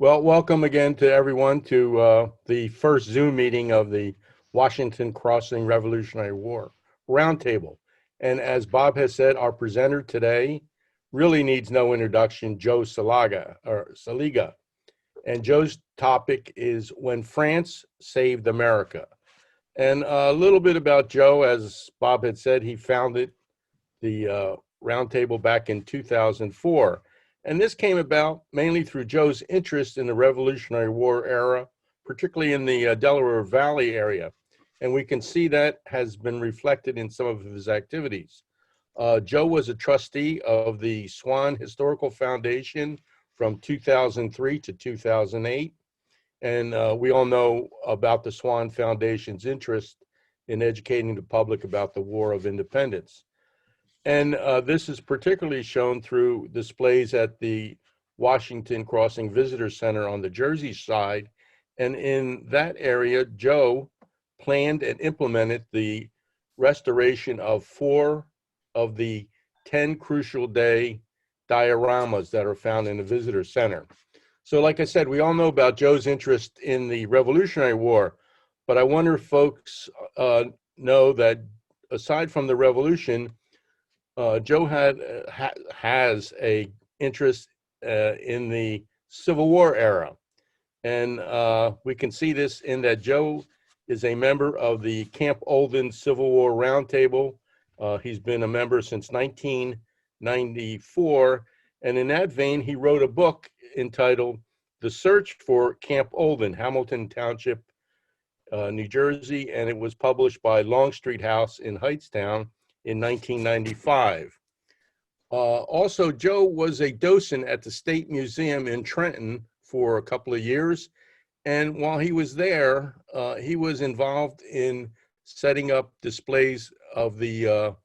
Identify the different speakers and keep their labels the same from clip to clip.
Speaker 1: Well, welcome again to everyone to the first Zoom meeting of the Washington Crossing Revolutionary War Roundtable. And as Bob has said, our presenter today really needs no introduction, Joe Seliga. And Joe's topic is When France Saved America. And a little bit about Joe, as Bob had said, he founded the Roundtable back in 2004. And this came about mainly through Joe's interest in the Revolutionary War era, particularly in the Delaware Valley area. And we can see that has been reflected in some of his activities. Joe was a trustee of the Swan Historical Foundation from 2003 to 2008. And we all know about the Swan Foundation's interest in educating the public about the War of Independence. And this is particularly shown through displays at the Washington Crossing Visitor Center on the Jersey side. And in that area, Joe planned and implemented the restoration of 4 of the 10 Crucial Day dioramas that are found in the Visitor Center. So like I said, we all know about Joe's interest in the Revolutionary War, but I wonder if folks know that aside from the Revolution, Joe has a interest in the Civil War era. And we can see this in that Joe is a member of the Camp Olden Civil War Roundtable. He's been a member since 1994. And in that vein, he wrote a book entitled The Search for Camp Olden, Hamilton Township, New Jersey. And it was published by Longstreet House in Hightstown in 1995. Also, Joe was a docent at the State Museum in Trenton for a couple of years. And while he was there, he was involved in setting up displays of the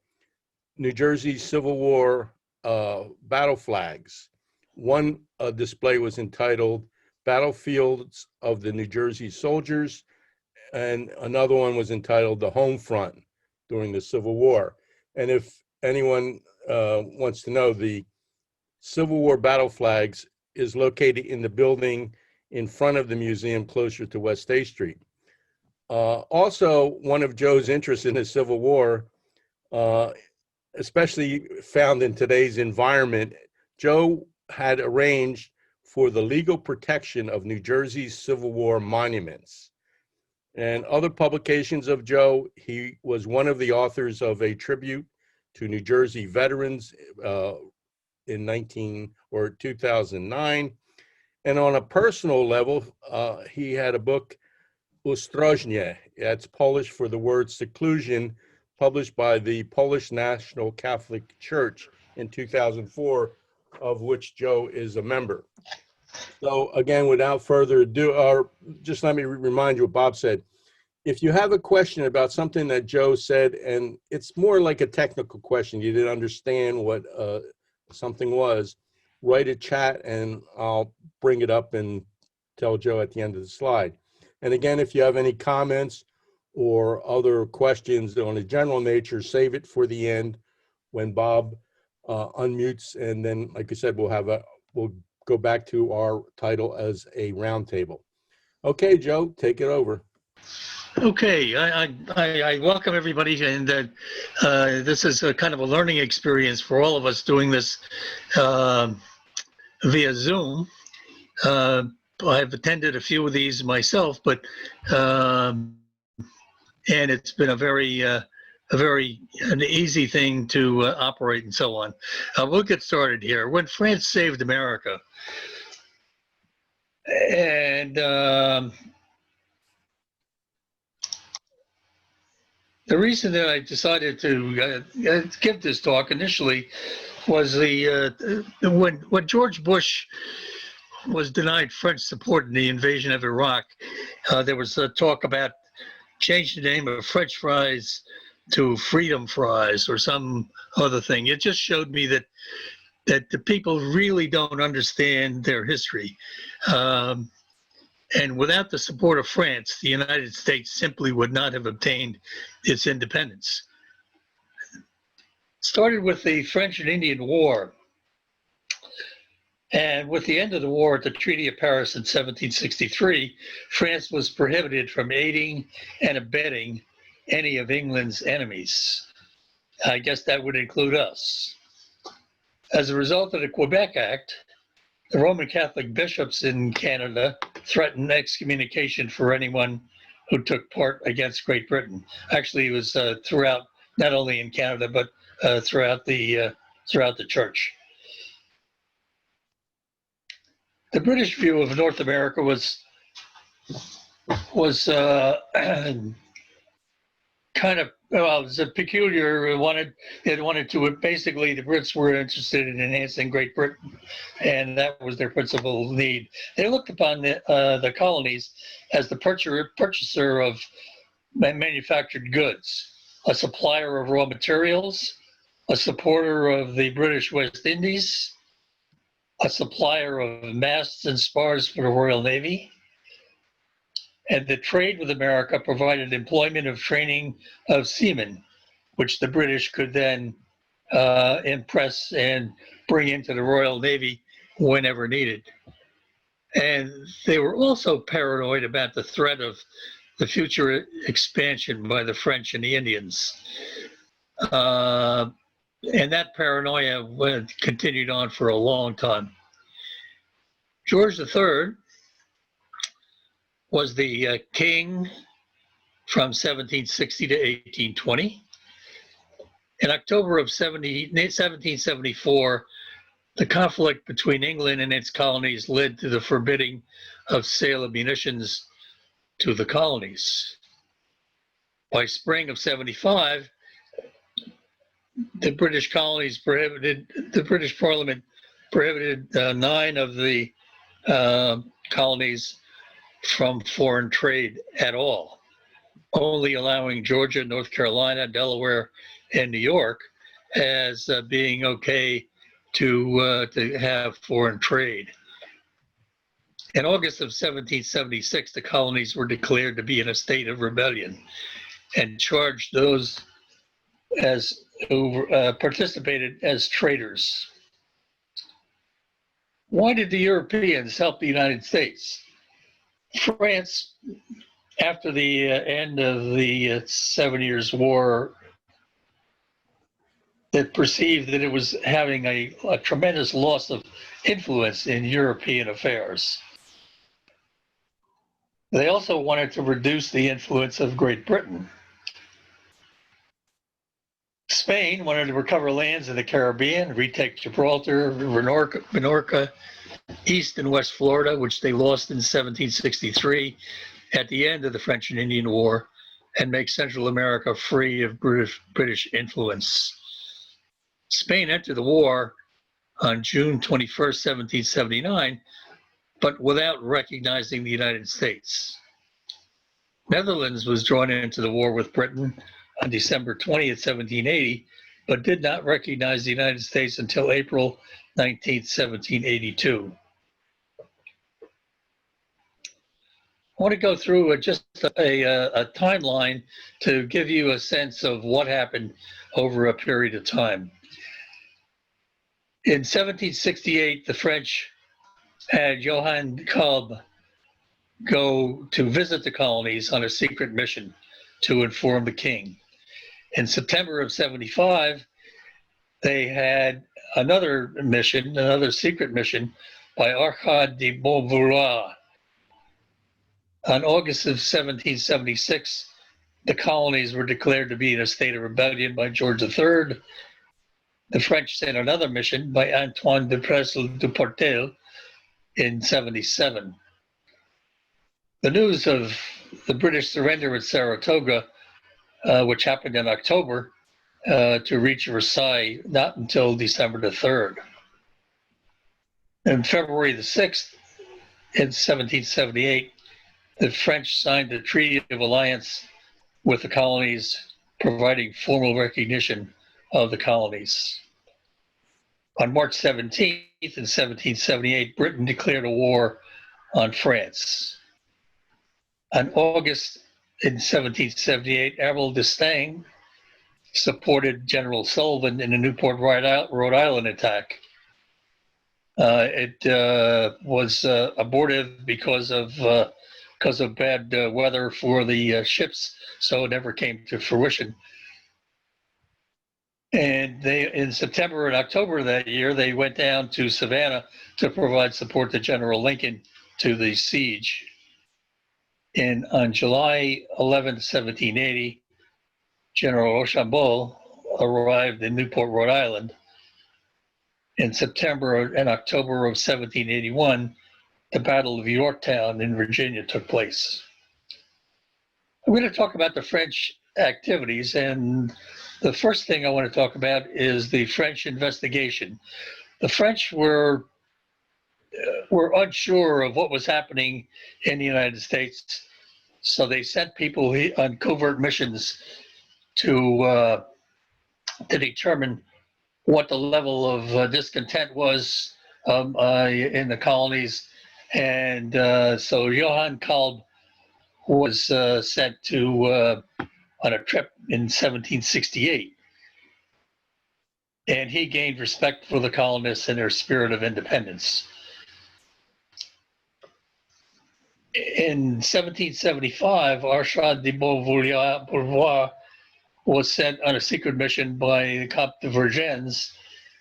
Speaker 1: New Jersey Civil War battle flags. One display was entitled Battlefields of the New Jersey Soldiers, and another one was entitled The Home Front during the Civil War. And if anyone wants to know, the Civil War battle flags is located in the building in front of the museum closer to West State Street. Also, one of Joe's interests in the Civil War, especially found in today's environment, Joe had arranged for the legal protection of New Jersey's Civil War monuments. And other publications of Joe, he was one of the authors of a tribute to New Jersey veterans in 2009. And on a personal level, he had a book, Ostrożnie, that's Polish for the word seclusion, published by the Polish National Catholic Church in 2004, of which Joe is a member. So again, without further ado, just let me remind you what Bob said. If you have a question about something that Joe said, and it's more like a technical question, you didn't understand what something was, write a chat and I'll bring it up and tell Joe at the end of the slide. And again, if you have any comments or other questions on a general nature, save it for the end when Bob unmutes. And then, like I said, we'll go back to our title as a roundtable. Okay, Joe, take it over.
Speaker 2: Okay, I welcome everybody, and this is a kind of a learning experience for all of us doing this via Zoom. I've attended a few of these myself, but and it's been an easy thing to operate and so on. We'll get started here. When France saved America, and the reason that I decided to give this talk initially was when George Bush was denied French support in the invasion of Iraq, there was a talk about changing the name of French fries to freedom fries or some other thing. It just showed me that the people really don't understand their history. And without the support of France, the United States simply would not have obtained its independence. Started with the French and Indian War. And with the end of the war at the Treaty of Paris in 1763, France was prohibited from aiding and abetting any of England's enemies. I guess that would include us. As a result of the Quebec Act, the Roman Catholic bishops in Canada threatened excommunication for anyone who took part against Great Britain. Actually, it was throughout, not only in Canada, but throughout the church. The British view of North America was kind of, well, it was a peculiar, they wanted to, basically the Brits were interested in enhancing Great Britain, and that was their principal need. They looked upon the colonies as the purchaser of manufactured goods, a supplier of raw materials, a supporter of the British West Indies, a supplier of masts and spars for the Royal Navy. And the trade with America provided employment of training of seamen, which the British could then impress and bring into the Royal Navy whenever needed. And they were also paranoid about the threat of the future expansion by the French and the Indians. And that paranoia continued on for a long time. George III was the king from 1760 to 1820. In October of 1774, the conflict between England and its colonies led to the forbidding of sale of munitions to the colonies. By spring of 75, the British colonies the British Parliament prohibited 9 of the colonies from foreign trade at all, only allowing Georgia, North Carolina, Delaware, and New York as being okay to have foreign trade. In August of 1776, the colonies were declared to be in a state of rebellion and charged those who participated as traitors. Why did the Europeans help the United States? France, after the end of the 7 Years' War, that perceived that it was having a tremendous loss of influence in European affairs. They also wanted to reduce the influence of Great Britain. Spain wanted to recover lands in the Caribbean, retake Gibraltar, Minorca, East and West Florida, which they lost in 1763 at the end of the French and Indian War, and make Central America free of British influence. Spain entered the war on June 21st, 1779, but without recognizing the United States. Netherlands was drawn into the war with Britain on December 20th, 1780, but did not recognize the United States until April 19th, 1782. I want to go through just a timeline to give you a sense of what happened over a period of time. In 1768, the French had Johann Cobb go to visit the colonies on a secret mission to inform the king. In September of 75, they had another mission, another secret mission by Arcade de Bonvoulois. On August of 1776, the colonies were declared to be in a state of rebellion by George III. The French sent another mission by Antoine de Presles du Portel in 77. The news of the British surrender at Saratoga, which happened in October, to reach Versailles, not until December the 3rd. On February the 6th, in 1778, the French signed a Treaty of Alliance with the colonies, providing formal recognition of the colonies. On March 17th, in 1778, Britain declared a war on France. On August in 1778, Admiral d'Estaing supported General Sullivan in the Newport, Rhode Island attack. It was abortive because of bad weather for the ships, so it never came to fruition. And in September and October of that year, they went down to Savannah to provide support to General Lincoln to the siege. And on July 11, 1780, General Rochambeau arrived in Newport, Rhode Island. In September and October of 1781, the Battle of Yorktown in Virginia took place. I'm going to talk about the French activities, and the first thing I want to talk about is the French investigation. The French were unsure of what was happening in the United States, so they sent people on covert missions to determine what the level of discontent was in the colonies. And so Johann Kalb was sent to on a trip in 1768. And he gained respect for the colonists and their spirit of independence. In 1775, Archard de Beauvoir was sent on a secret mission by the Comte de Vergennes,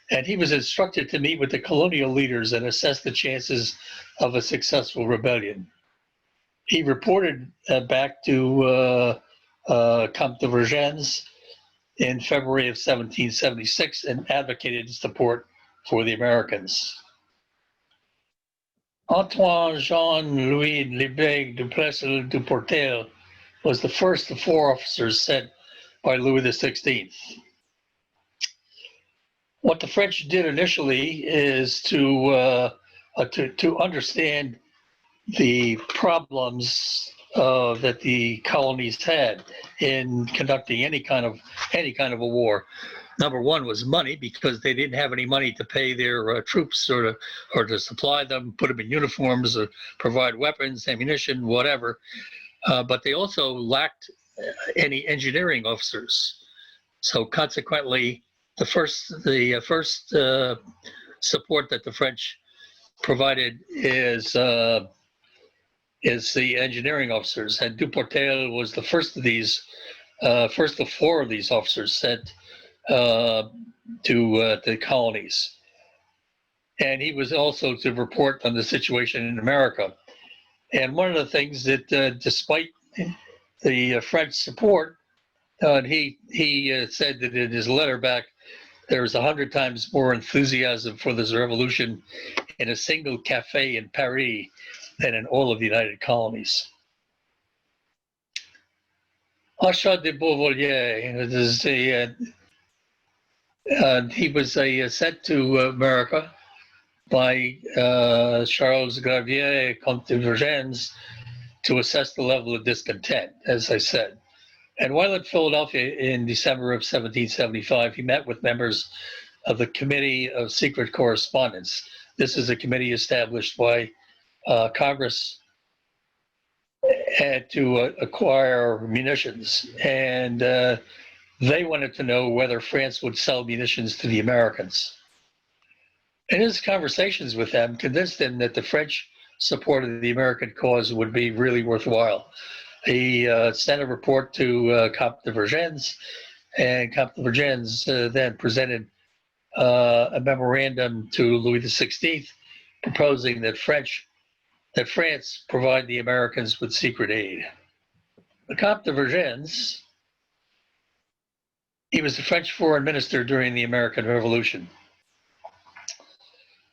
Speaker 2: and he was instructed to meet with the colonial leaders and assess the chances of a successful rebellion. He reported back to Comte de Vergennes in February of 1776 and advocated support for the Americans. Antoine Jean-Louis Lebègue du Plessis du Portel was the first of 4 officers sent by Louis XVI. What the French did initially is to understand the problems that the colonies had in conducting any kind of a war. Number one was money, because they didn't have any money to pay their troops or to supply them, put them in uniforms, or provide weapons, ammunition, whatever. But they also lacked any engineering officers. So consequently, the first support that the French provided is the engineering officers, and Duportel was the first of these, first of 4 of these officers sent to the colonies. And he was also to report on the situation in America. And one of the things that, despite the French support, he said that in his letter back, there was 100 times more enthusiasm for this revolution in a single cafe in Paris than in all of the United Colonies. Archard de Beauvoir, he was sent to America by Charles Gravier, Comte de Vergennes, to assess the level of discontent, as I said. And while in Philadelphia in December of 1775, he met with members of the Committee of Secret Correspondence. This is a committee established by Congress to acquire munitions. And they wanted to know whether France would sell munitions to the Americans. And his conversations with them convinced him that the French support of the American cause would be really worthwhile. He sent a report to Comte de Vergennes, and Comte de Vergennes then presented a memorandum to Louis XVI proposing that France provide the Americans with secret aid. The Comte de Vergennes, he was the French foreign minister during the American Revolution.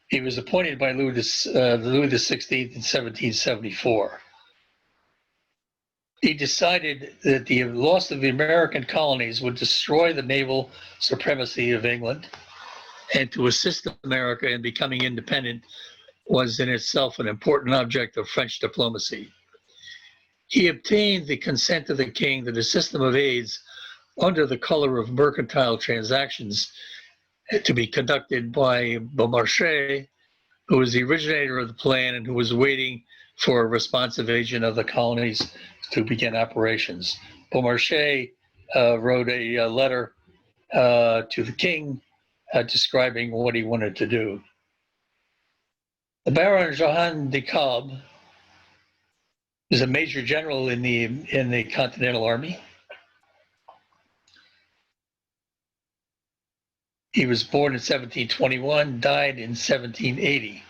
Speaker 2: He was appointed by Louis XVI in 1774. He decided that the loss of the American colonies would destroy the naval supremacy of England, and to assist America in becoming independent was in itself an important object of French diplomacy. He obtained the consent of the king that a system of aids under the color of mercantile transactions to be conducted by Beaumarchais, who was the originator of the plan and who was waiting for a responsive agent of the colonies to begin operations. Beaumarchais wrote a letter to the king describing what he wanted to do. The Baron Johann de Kalb is a major general in the Continental Army. He was born in 1721, died in 1780.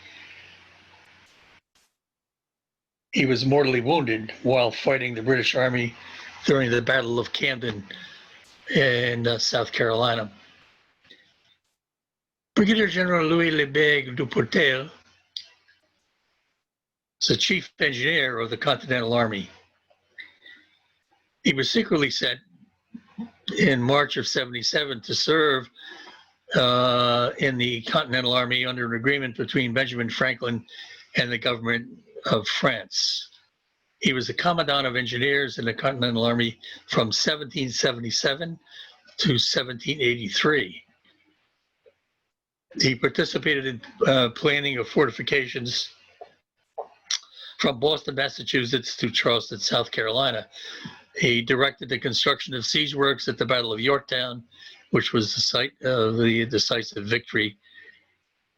Speaker 2: He was mortally wounded while fighting the British Army during the Battle of Camden in South Carolina. Brigadier General Louis Lebesgue du Portel is the chief engineer of the Continental Army. He was secretly sent in March of 77 to serve in the Continental Army under an agreement between Benjamin Franklin and the government of France. He was the commandant of engineers in the Continental Army from 1777 to 1783. He participated in planning of fortifications from Boston, Massachusetts to Charleston, South Carolina. He directed the construction of siege works at the Battle of Yorktown, which was the site of the decisive victory.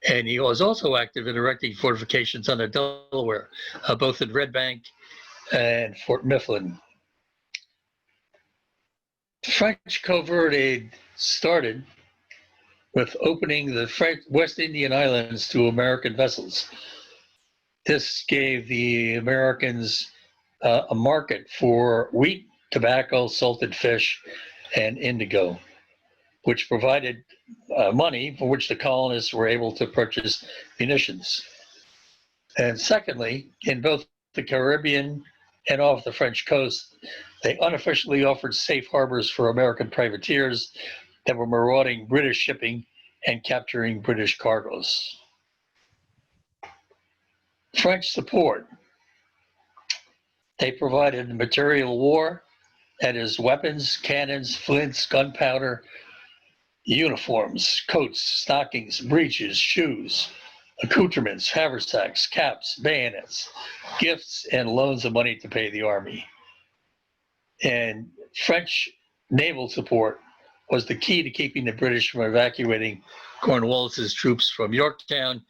Speaker 2: And he was also active in erecting fortifications on the Delaware, both at Red Bank and Fort Mifflin. The French covert aid started with opening the West Indian Islands to American vessels. This gave the Americans a market for wheat, tobacco, salted fish, and indigo, which provided money for which the colonists were able to purchase munitions. And secondly, in both the Caribbean and off the French coast, they unofficially offered safe harbors for American privateers that were marauding British shipping and capturing British cargoes. French support. They provided material war, that is weapons, cannons, flints, gunpowder, uniforms, coats, stockings, breeches, shoes, accoutrements, haversacks, caps, bayonets, gifts, and loans of money to pay the army. And French naval support was the key to keeping the British from evacuating Cornwallis's troops from Yorktown,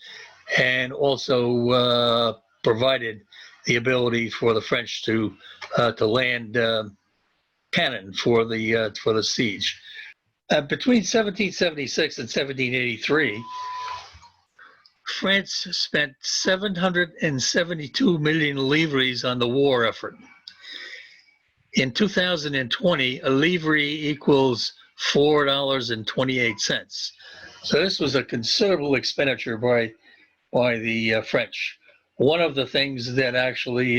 Speaker 2: and also provided the ability for the French to land cannon for the siege. Between 1776 and 1783, France spent 772 million livres on the war effort. In 2020, a livre equals $4.28. So this was a considerable expenditure by the French. One of the things that actually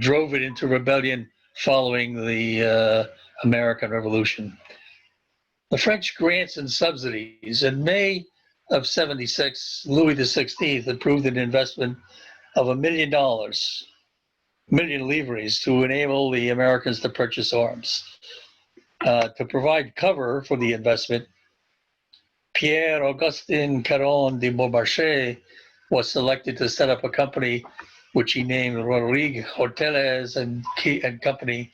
Speaker 2: drove it into rebellion following the American Revolution. The French grants and subsidies. In May of 76, Louis XVI approved an investment of $1 million livres to enable the Americans to purchase arms. To provide cover for the investment, Pierre Augustin Caron de Beaumarchais was selected to set up a company which he named Rodrigue Hoteles and Company,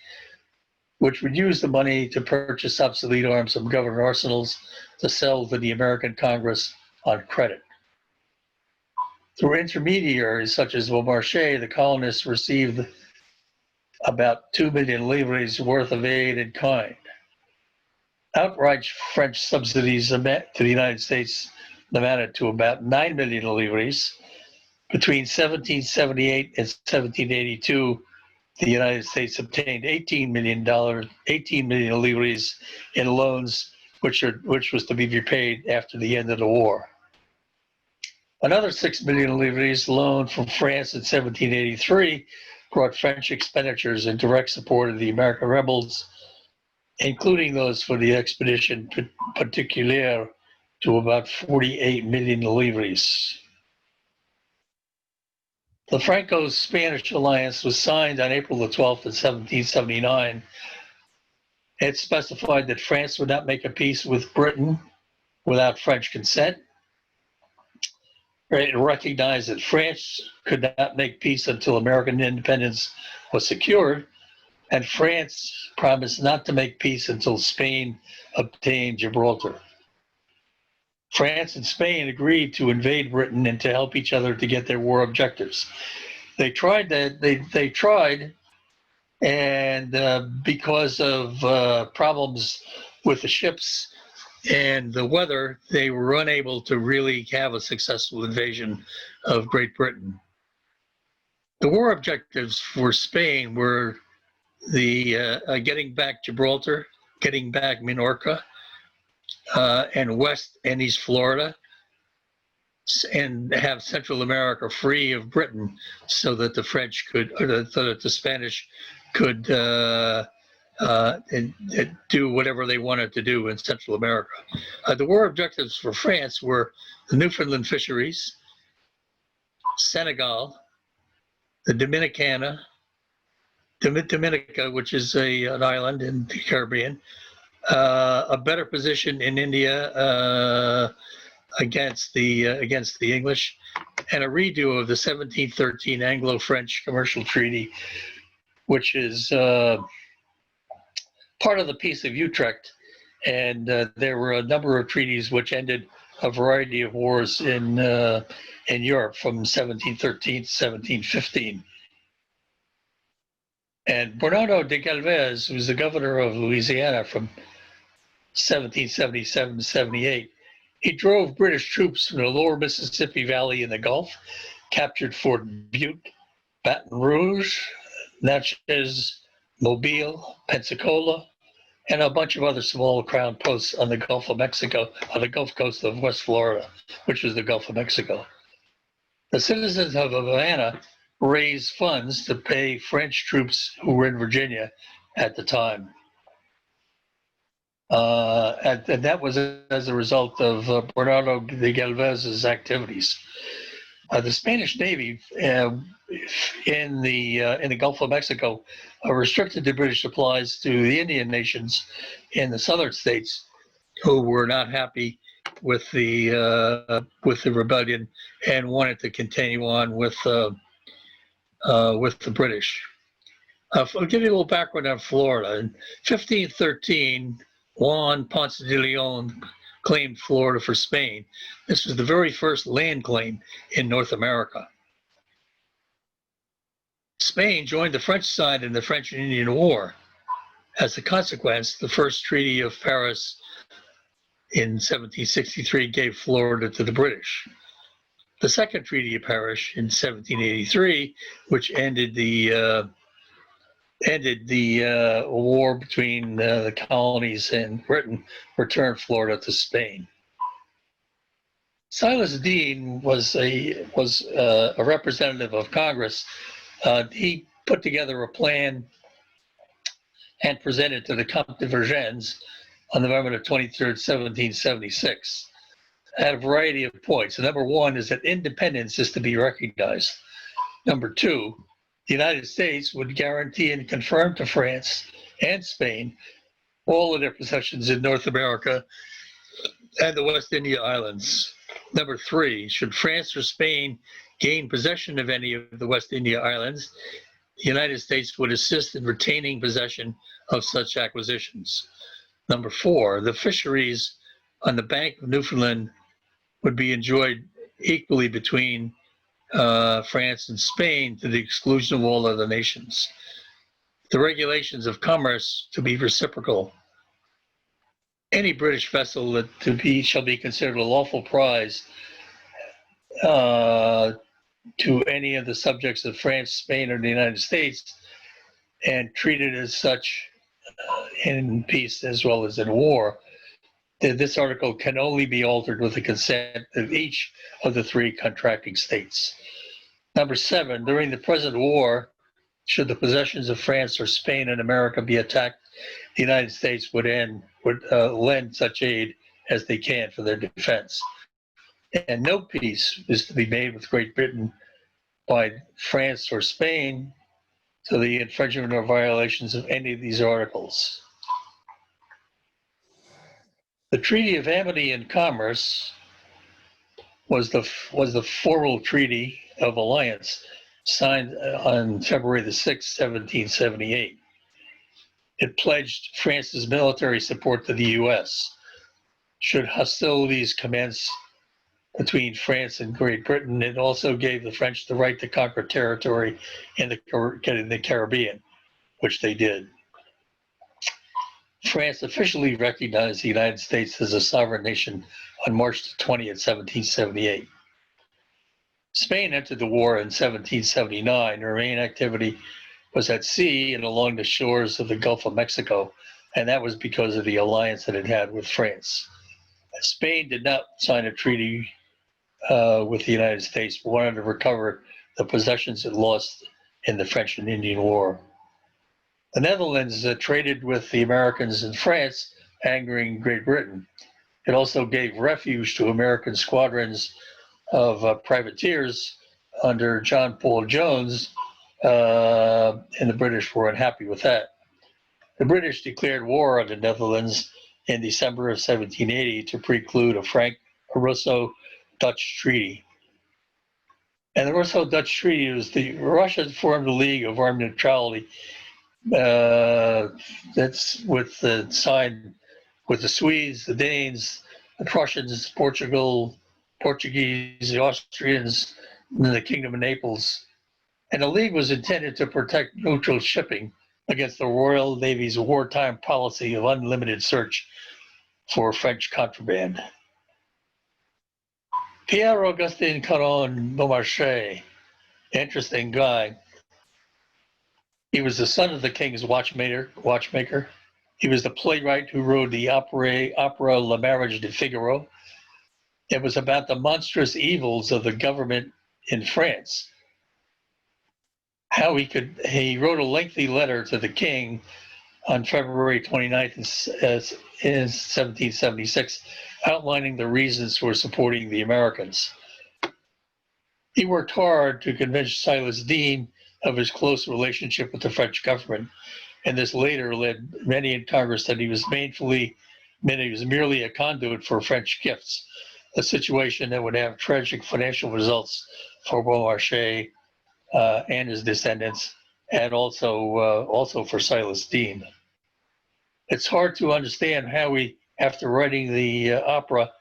Speaker 2: which would use the money to purchase obsolete arms from government arsenals to sell to the American Congress on credit. Through intermediaries such as Beaumarchais, the colonists received about 2 million livres worth of aid in kind. Outright French subsidies to the United States amounted to about 9 million livres. Between 1778 and 1782, the United States obtained $18 million livres in loans, which was to be repaid after the end of the war. Another 6 million livres loaned from France in 1783 brought French expenditures in direct support of the American rebels, including those for the expedition particulière, to about 48 million livres. The Franco-Spanish alliance was signed on April the 12th of 1779. It specified that France would not make a peace with Britain without French consent. It recognized that France could not make peace until American independence was secured, and France promised not to make peace until Spain obtained Gibraltar. France and Spain agreed to invade Britain and to help each other to get their war objectives. They tried that. They tried, and because of problems with the ships and the weather, they were unable to really have a successful invasion of Great Britain. The war objectives for Spain were the getting back Gibraltar, getting back Minorca, and West and East Florida, and have Central America free of Britain, so that the French could, or so that the Spanish could do whatever they wanted to do in Central America. The war objectives for France were the Newfoundland fisheries, Senegal, the Dominica, which is an island in the Caribbean, a better position in India against the English, and a redo of the 1713 Anglo-French Commercial Treaty, which is part of the Peace of Utrecht. And there were a number of treaties which ended a variety of wars in Europe from 1713 to 1715. And Bernardo de Galvez, who was the governor of Louisiana from 1777 to 78, he drove British troops from the lower Mississippi Valley in the Gulf, captured Fort Butte, Baton Rouge, Natchez, Mobile, Pensacola, and a bunch of other small crown posts on the Gulf of Mexico, on the Gulf Coast of West Florida, which was the Gulf of Mexico. The citizens of Havana raised funds to pay French troops who were in Virginia at the time. And that was as a result of Bernardo de Galvez's activities. The Spanish Navy in the Gulf of Mexico restricted the British supplies to the Indian nations in the southern states, who were not happy with the rebellion and wanted to continue on with the British. I'll give you a little background on Florida. In 1513, Juan Ponce de Leon claimed Florida for Spain. This was the very first land claim in North America. Spain joined the French side in the French and Indian War. As a consequence, the first Treaty of Paris in 1763 gave Florida to the British. The second Treaty of Paris in 1783, which ended the war between the colonies and Britain, returned Florida to Spain. Silas Dean was a representative of Congress. He put together a plan and presented to the Comte de Vergennes on November 23rd, 1776. Had a variety of points. Number one is that independence is to be recognized. Number two, the United States would guarantee and confirm to France and Spain all of their possessions in North America and the West India Islands. Number three, should France or Spain gain possession of any of the West India Islands, the United States would assist in retaining possession of such acquisitions. Number four, the fisheries on the bank of Newfoundland would be enjoyed equally between France and Spain, to the exclusion of all other nations. The regulations of commerce to be reciprocal. Any British vessel that shall be considered a lawful prize to any of the subjects of France, Spain, or the United States, and treated as such in peace as well as in war. This article can only be altered with the consent of each of the three contracting states. Number seven, during the present war, should the possessions of France or Spain in America be attacked, the United States would lend such aid as they can for their defense. And no peace is to be made with Great Britain by France or Spain to the infringement or violations of any of these articles. The Treaty of Amity and Commerce was the formal treaty of alliance signed on February the 6th, 1778. It pledged France's military support to the U.S. should hostilities commence between France and Great Britain. It also gave the French the right to conquer territory in the Caribbean, which they did. France officially recognized the United States as a sovereign nation on March 20th, 1778. Spain entered the war in 1779. Her main activity was at sea and along the shores of the Gulf of Mexico, and that was because of the alliance that it had with France. Spain did not sign a treaty with the United States, but wanted to recover the possessions it lost in the French and Indian War. The Netherlands traded with the Americans and France, angering Great Britain. It also gave refuge to American squadrons of privateers under John Paul Jones, and the British were unhappy with that. The British declared war on the Netherlands in December of 1780 to preclude a Russo-Dutch treaty. And the Russo-Dutch treaty was the Russia formed a League of Armed Neutrality that's signed with the Swedes, the Danes, the Prussians, Portuguese, the Austrians, and the Kingdom of Naples. And the League was intended to protect neutral shipping against the Royal Navy's wartime policy of unlimited search for French contraband. Pierre-Augustin Caron Beaumarchais, interesting guy. He was the son of the king's watchmaker. He was the playwright who wrote the opera Le Mariage de Figaro. It was about the monstrous evils of the government in France. He wrote a lengthy letter to the king on February 29th in 1776, outlining the reasons for supporting the Americans. He worked hard to convince Silas Dean of his close relationship with the French government, and this later led many in Congress that he was merely a conduit for French gifts, a situation that would have tragic financial results for Beaumarchais and his descendants, and also for Silas Dean. It's hard to understand how he, after writing the opera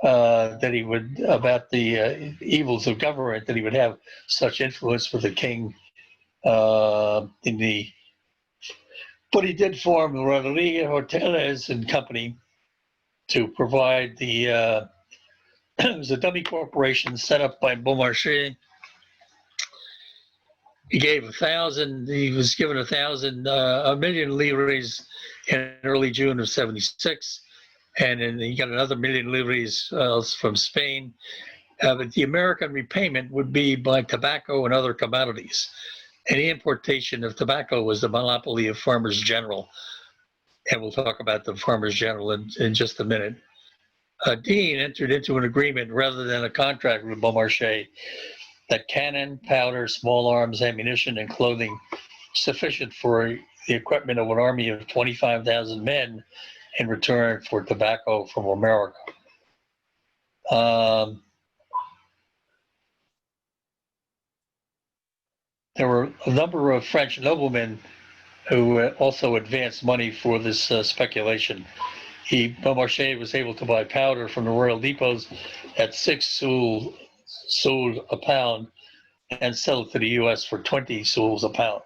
Speaker 2: that he would about the evils of government, that he would have such influence with the king but he did form the Rodriguez Hoteles and Company to provide it was a dummy corporation set up by Beaumarchais. He was given a million livres in early June of 76. And then he got another million livres from Spain. But the American repayment would be by tobacco and other commodities. Any importation of tobacco was the monopoly of Farmers General. And we'll talk about the Farmers General in just a minute. Dean entered into an agreement rather than a contract with Beaumarchais that cannon, powder, small arms, ammunition, and clothing sufficient for the equipment of an army of 25,000 men in return for tobacco from America. There were a number of French noblemen who also advanced money for this speculation. Beaumarchais was able to buy powder from the royal depots at 6 sous a pound and sell it to the U.S. for 20 sous a pound.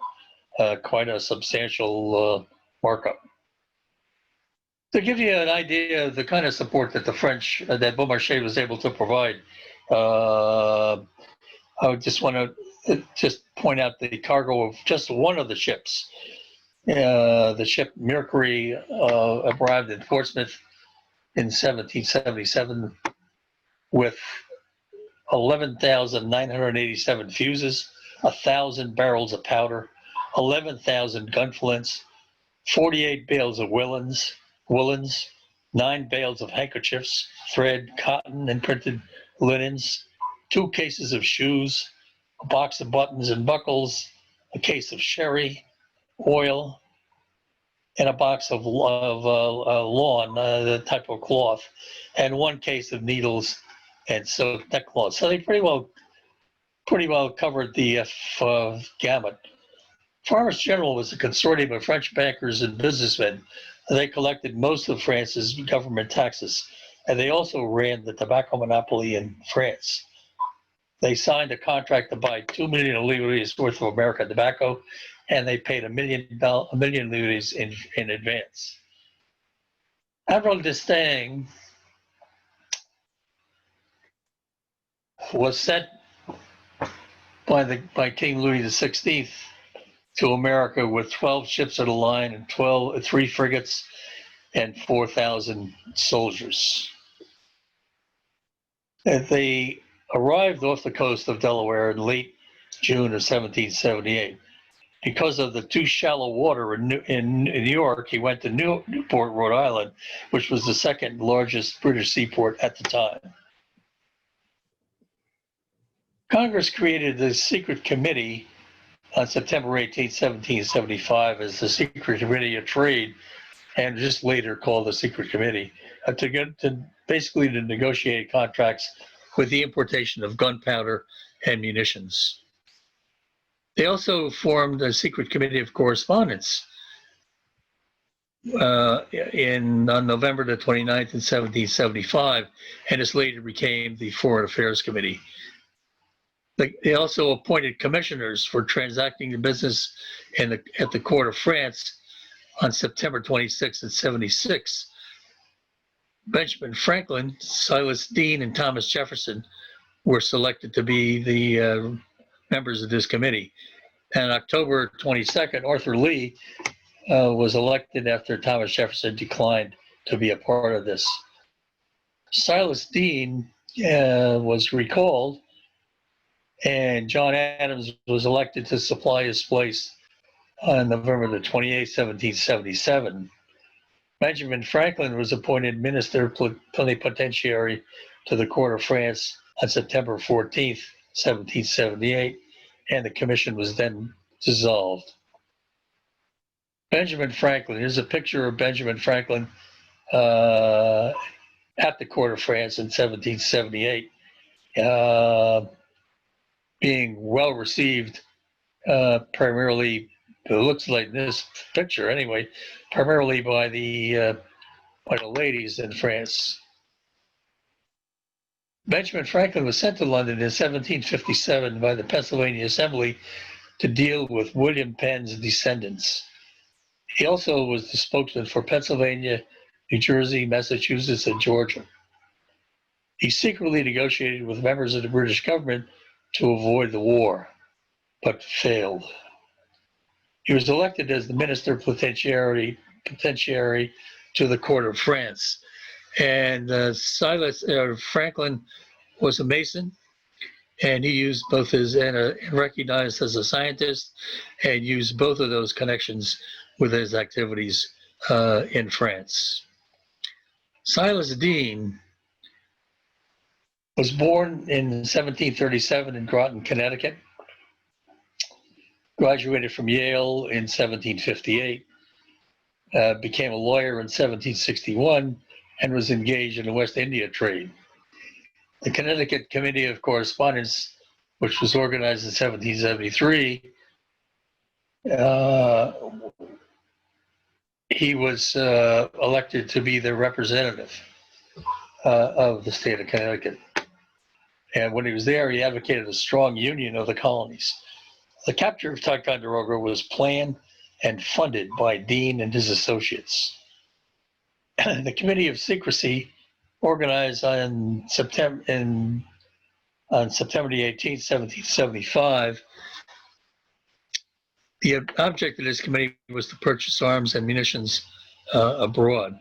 Speaker 2: Quite a substantial markup. To give you an idea of the kind of support that that Beaumarchais was able to provide, I would just want to point out the cargo of just one of the ships. The ship Mercury arrived in Portsmouth in 1777 with 11,987 fuses, 1,000 barrels of powder, 11,000 gun flints, 48 bales of woolens, 9 bales of handkerchiefs, thread, cotton, and printed linens, 2 cases of shoes, a box of buttons and buckles, a case of sherry, oil, and a box of lawn, the type of cloth, and 1 case of needles and silk neckcloth. So they pretty well covered the gamut. Farmers General was a consortium of French bankers and businessmen. They collected most of France's government taxes. and they also ran the tobacco monopoly in France. They signed a contract to buy 2 million livres worth of American tobacco, and they paid a million livres in advance. Admiral d'Estaing was sent by King Louis XVI to America with 12 ships of the line and 3 frigates and 4,000 soldiers. And they arrived off the coast of Delaware in late June of 1778. Because of the too shallow water in New York, he went to Newport, Rhode Island, which was the second largest British seaport at the time. Congress created the secret committee on September 18, 1775 as the Secret Committee of Trade, and just later called the Secret Committee, basically to negotiate contracts with the importation of gunpowder and munitions. They also formed a Secret Committee of Correspondence on November the 29th in 1775, and this later became the Foreign Affairs Committee. They also appointed commissioners for transacting the business at the court of France on September 26 and 76. Benjamin Franklin, Silas Dean, and Thomas Jefferson were selected to be the members of this committee. And October 22nd, Arthur Lee was elected after Thomas Jefferson declined to be a part of this. Silas Dean was recalled, and John Adams was elected to supply his place on November the 28th, 1777. Benjamin Franklin was appointed minister plenipotentiary to the court of France on September 14th, 1778, and the commission was then dissolved. Benjamin Franklin, here's a picture of Benjamin Franklin at the court of France in 1778, being well received, primarily, it looks like this picture anyway, primarily by the ladies in France. Benjamin Franklin was sent to London in 1757 by the Pennsylvania Assembly to deal with William Penn's descendants. He also was the spokesman for Pennsylvania, New Jersey, Massachusetts, and Georgia. He secretly negotiated with members of the British government to avoid the war, but failed. He was elected as the minister plenipotentiary to the court of France. And Franklin was a Mason, and he used both recognized as a scientist, and used both of those connections with his activities in France. Silas Dean was born in 1737 in Groton, Connecticut, graduated from Yale in 1758, became a lawyer in 1761, and was engaged in the West India trade. The Connecticut Committee of Correspondence, which was organized in 1773, he was elected to be the representative of the state of Connecticut. And when he was there, he advocated a strong union of the colonies. The capture of Ticonderoga was planned and funded by Dean and his associates. The Committee of Secrecy, organized on September the 18th, 1775, the object of this committee was to purchase arms and munitions abroad.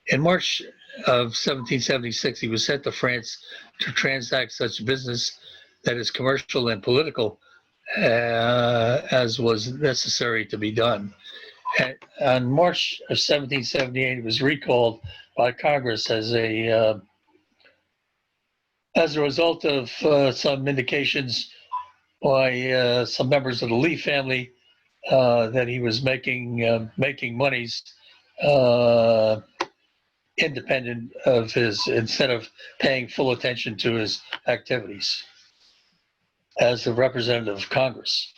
Speaker 2: In March of 1776, he was sent to France to transact such business that is commercial and political as was necessary to be done. And on March of 1778, he was recalled by Congress as a result of some indications by some members of the Lee family that he was making monies independent of instead of paying full attention to his activities as a representative of Congress.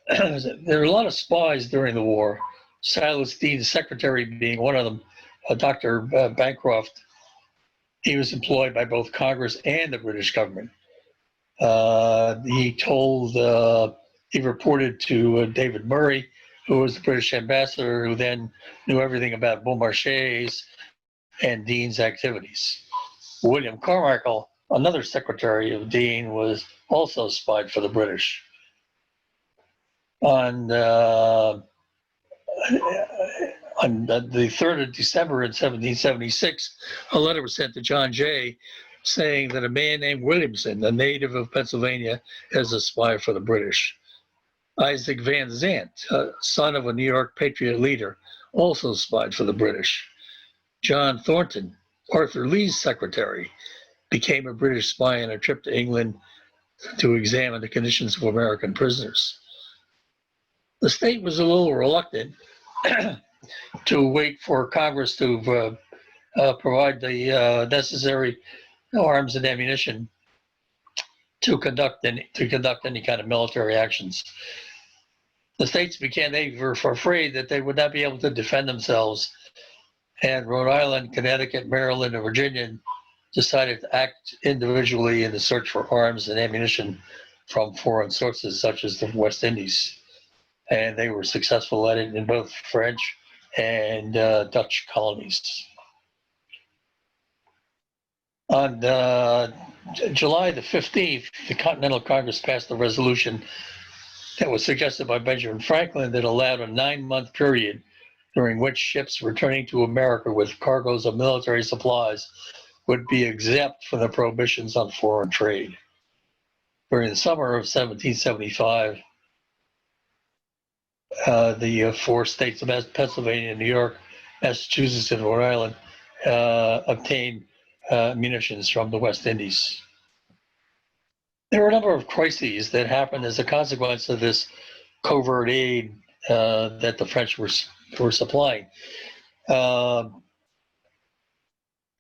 Speaker 2: There were a lot of spies during the war, Silas Dean's secretary being one of them, Dr. Bancroft, He was employed by both Congress and the British government. He reported to David Murray, who was the British ambassador, who then knew everything about Beaumarchais and Dean's activities. William Carmichael, another secretary of Dean, was also spied for the British. On the 3rd of December in 1776, a letter was sent to John Jay saying that a man named Williamson, a native of Pennsylvania, is a spy for the British. Isaac Van Zandt, son of a New York Patriot leader, also spied for the British. John Thornton, Arthur Lee's secretary, became a British spy on a trip to England to examine the conditions of American prisoners. The state was a little reluctant to wait for Congress to provide the necessary arms and ammunition to conduct any kind of military actions. The states they were afraid that they would not be able to defend themselves, and Rhode Island, Connecticut, Maryland, and Virginia decided to act individually in the search for arms and ammunition from foreign sources such as the West Indies. And they were successful at it in both French and Dutch colonies. On July the 15th, the Continental Congress passed a resolution that was suggested by Benjamin Franklin that allowed a 9-month period during which ships returning to America with cargoes of military supplies would be exempt from the prohibitions on foreign trade. During the summer of 1775, the 4 states of Pennsylvania, New York, Massachusetts, and Rhode Island obtained munitions from the West Indies. There were a number of crises that happened as a consequence of this covert aid that the French were supplying. The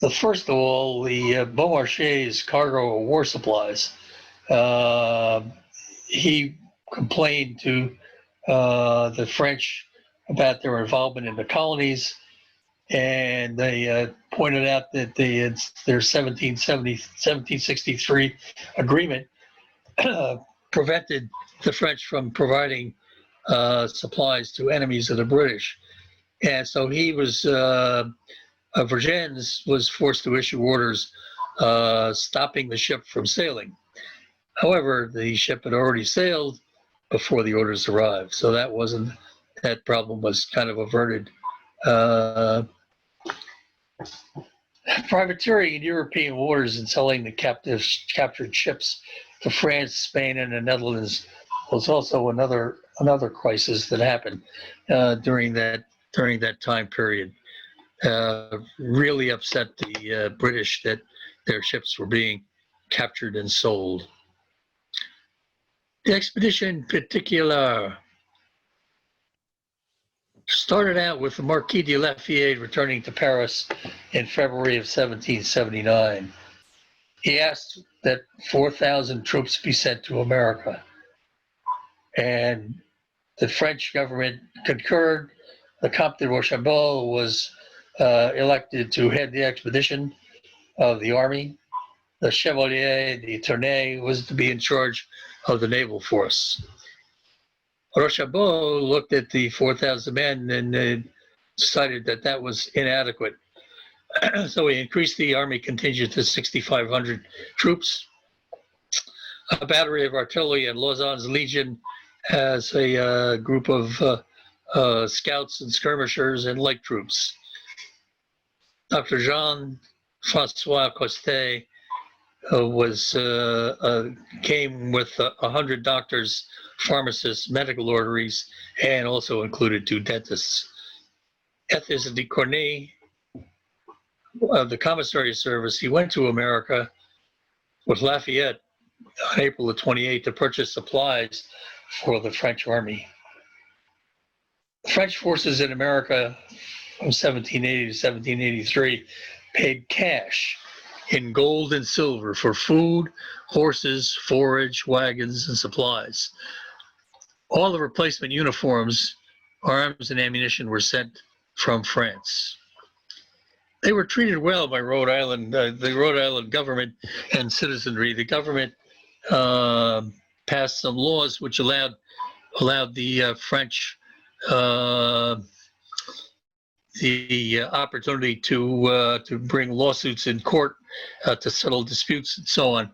Speaker 2: first of all, the Beaumarchais cargo of war supplies. He complained to the French about their involvement in the colonies, and they pointed out that their 1763 agreement prevented the French from providing supplies to enemies of the British. And so he was, Vergennes was forced to issue orders stopping the ship from sailing. However, the ship had already sailed before the orders arrived, so that problem was kind of averted. Privateering in European waters and selling the captured ships to France, Spain, and the Netherlands was also another crisis that happened during that time period. Really upset the British that their ships were being captured and sold. The expedition particular started out with the Marquis de Lafayette returning to Paris in February of 1779. He asked that 4,000 troops be sent to America, and the French government concurred. The Comte de Rochambeau was elected to head the expedition of the army. The Chevalier de Ternay was to be in charge of the naval force. Rochambeau looked at the 4,000 men and decided that was inadequate. So he increased the army contingent to 6,500 troops. A battery of artillery and Lauzon's Legion as a group of scouts and skirmishers and light troops. Dr. Jean-Francois Costet came with 100 doctors, pharmacists, medical orderlies, and also included 2 dentists. Ethys de Cornay, of the commissary service, he went to America with Lafayette on April the 28th to purchase supplies for the French army. The French forces in America from 1780 to 1783 paid cash in gold and silver for food, horses, forage, wagons, and supplies. All the replacement uniforms, arms, and ammunition were sent from France. they were treated well by Rhode Island, the Rhode Island government and citizenry. The government passed some laws which allowed the French the opportunity to bring lawsuits in court to settle disputes and so on.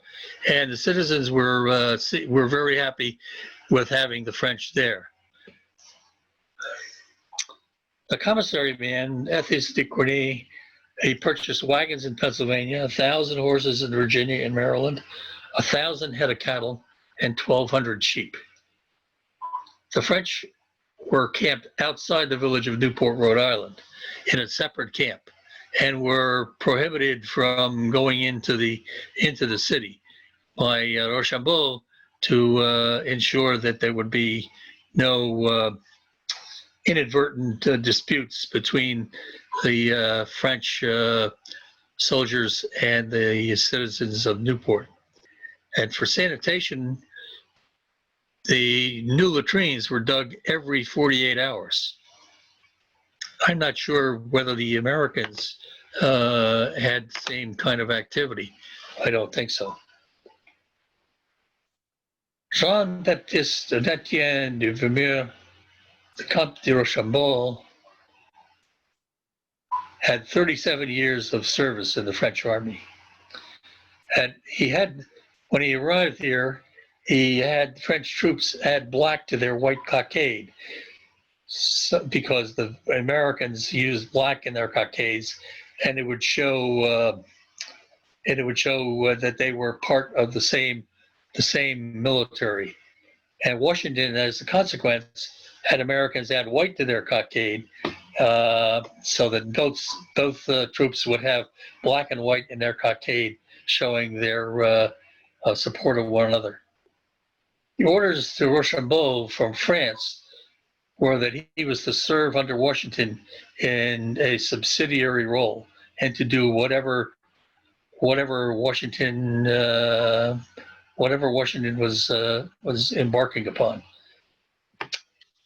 Speaker 2: And the citizens were very happy with having the French there. The commissary man, Ethis de Cournet, he purchased wagons in Pennsylvania, 1,000 horses in Virginia and Maryland, 1,000 head of cattle, and 1,200 sheep. The French were camped outside the village of Newport, Rhode Island, in a separate camp, and were prohibited from going into the city by Rochambeau to ensure that there would be no inadvertent disputes between the French soldiers and the citizens of Newport. And for sanitation, the new latrines were dug every 48 hours. I'm not sure whether the Americans had the same kind of activity. I don't think so. Jean-Baptiste Etienne de Vermeer, the Comte de Rochambeau, had 37 years of service in the French army. And when he arrived here, he had French troops add black to their white cockade, because the Americans used black in their cockades, and it would show that they were part of the same military. And Washington, as a consequence, had Americans add white to their cockade, so that both troops would have black and white in their cockade, showing their support of one another. The orders to Rochambeau from France were that he was to serve under Washington in a subsidiary role and to do whatever Washington was embarking upon.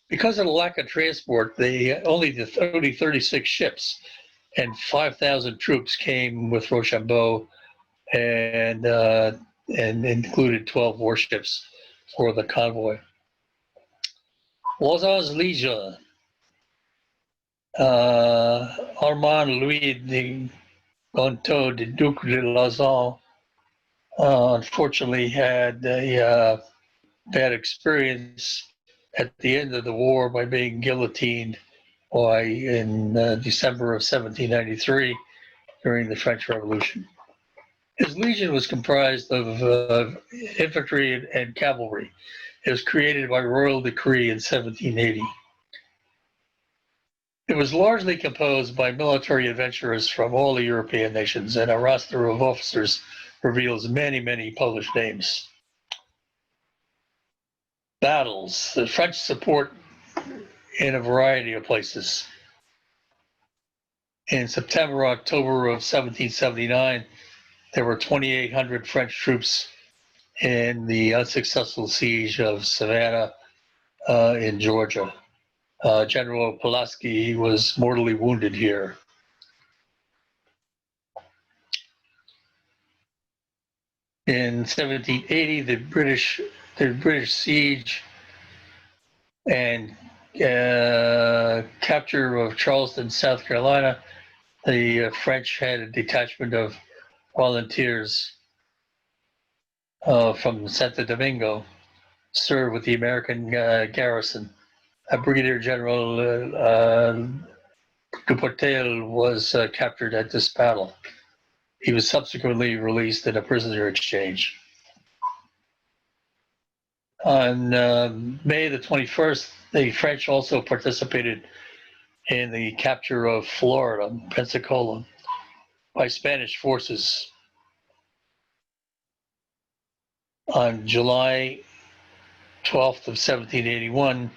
Speaker 2: Because of the lack of transport, only 36 ships and 5,000 troops came with Rochambeau, and included 12 warships for the convoy. Wazos Legion, Armand Louis de Gontaut de Duc de Lauzon, unfortunately had a bad experience at the end of the war by being guillotined in December of 1793 during the French Revolution. His legion was comprised of infantry and cavalry. It was created by royal decree in 1780. It was largely composed by military adventurers from all the European nations, and a roster of officers reveals many, many Polish names. Battles. The French support in a variety of places. In September, October of 1779, there were 2,800 French troops in the unsuccessful siege of Savannah in Georgia. General Pulaski was mortally wounded here. In 1780, the British siege and capture of Charleston, South Carolina, the French had a detachment of volunteers from Santo Domingo served with the American garrison. Brigadier General Duportel was captured at this battle. He was subsequently released in a prisoner exchange. On May the 21st, the French also participated in the capture of Florida, Pensacola, by Spanish forces. On July 12th of 1781,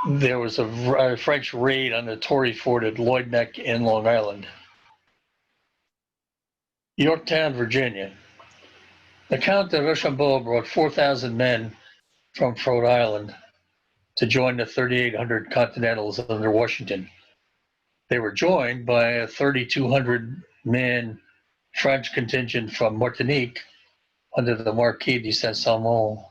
Speaker 2: there was a French raid on the Tory fort at Lloyd Neck in Long Island. Yorktown, Virginia. The Count de Rochambeau brought 4,000 men from Rhode Island to join the 3,800 Continentals under Washington. They were joined by a 3,200-man French contingent from Martinique under the Marquis de Saint-Simon.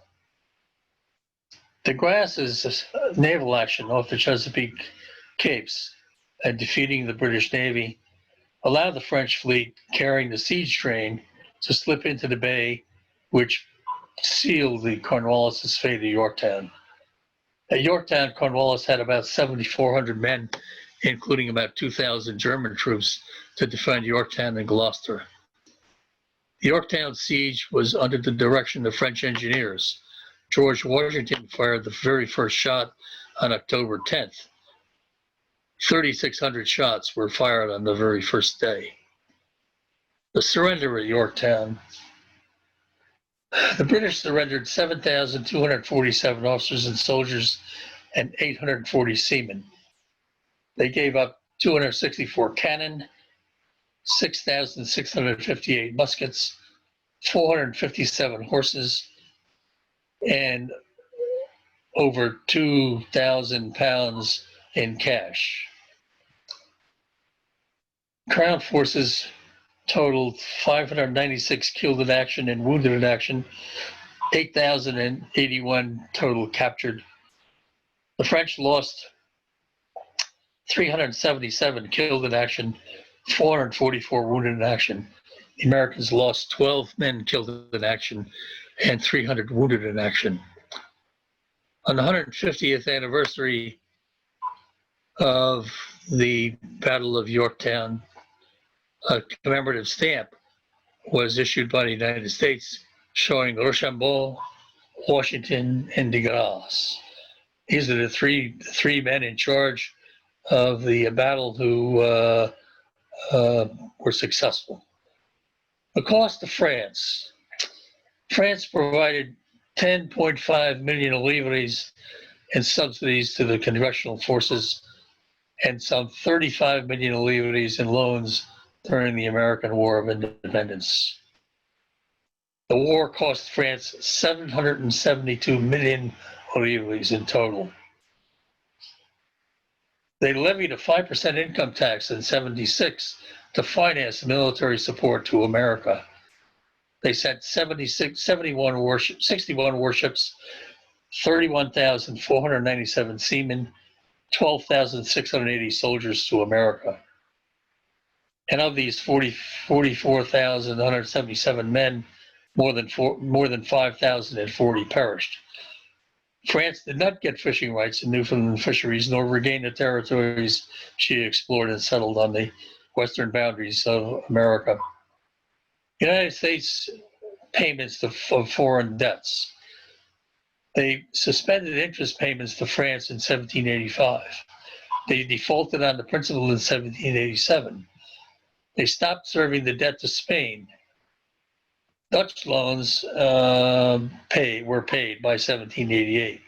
Speaker 2: De Grasse's naval action off the Chesapeake Capes and defeating the British Navy allowed the French fleet carrying the siege train to slip into the bay, which sealed the Cornwallis' fate at Yorktown. At Yorktown, Cornwallis had about 7,400 men, including about 2,000 German troops, to defend Yorktown and Gloucester. The Yorktown siege was under the direction of French engineers. George Washington fired the very first shot on October 10th. 3,600 shots were fired on the very first day. The surrender at Yorktown. The British surrendered 7,247 officers and soldiers and 840 seamen. They gave up 264 cannon, 6,658 muskets, 457 horses, and over 2,000 pounds in cash. Crown forces totaled 596 killed in action and wounded in action, 8,081 total captured. The French lost 377 killed in action, 444 wounded in action. The Americans lost 12 men killed in action and 300 wounded in action. On the 150th anniversary of the Battle of Yorktown, a commemorative stamp was issued by the United States showing Rochambeau, Washington, and de Grasse. These are the three men in charge of the battle who were successful. The cost to France. France provided 10.5 million livres in subsidies to the congressional forces and some 35 million livres in loans during the American War of Independence. The war cost France 772 million livres in total. They levied a 5% income tax in '76 to finance military support to America. They sent 61 warships, 31,497 seamen, 12,680 soldiers to America. And of these 44,177 men, more than 5,040 perished. France did not get fishing rights in Newfoundland fisheries, nor regain the territories she explored and settled on the western boundaries of America. United States payments of foreign debts. They suspended interest payments to France in 1785. They defaulted on the principal in 1787. They stopped serving the debt to Spain. Dutch loans were paid by 1788.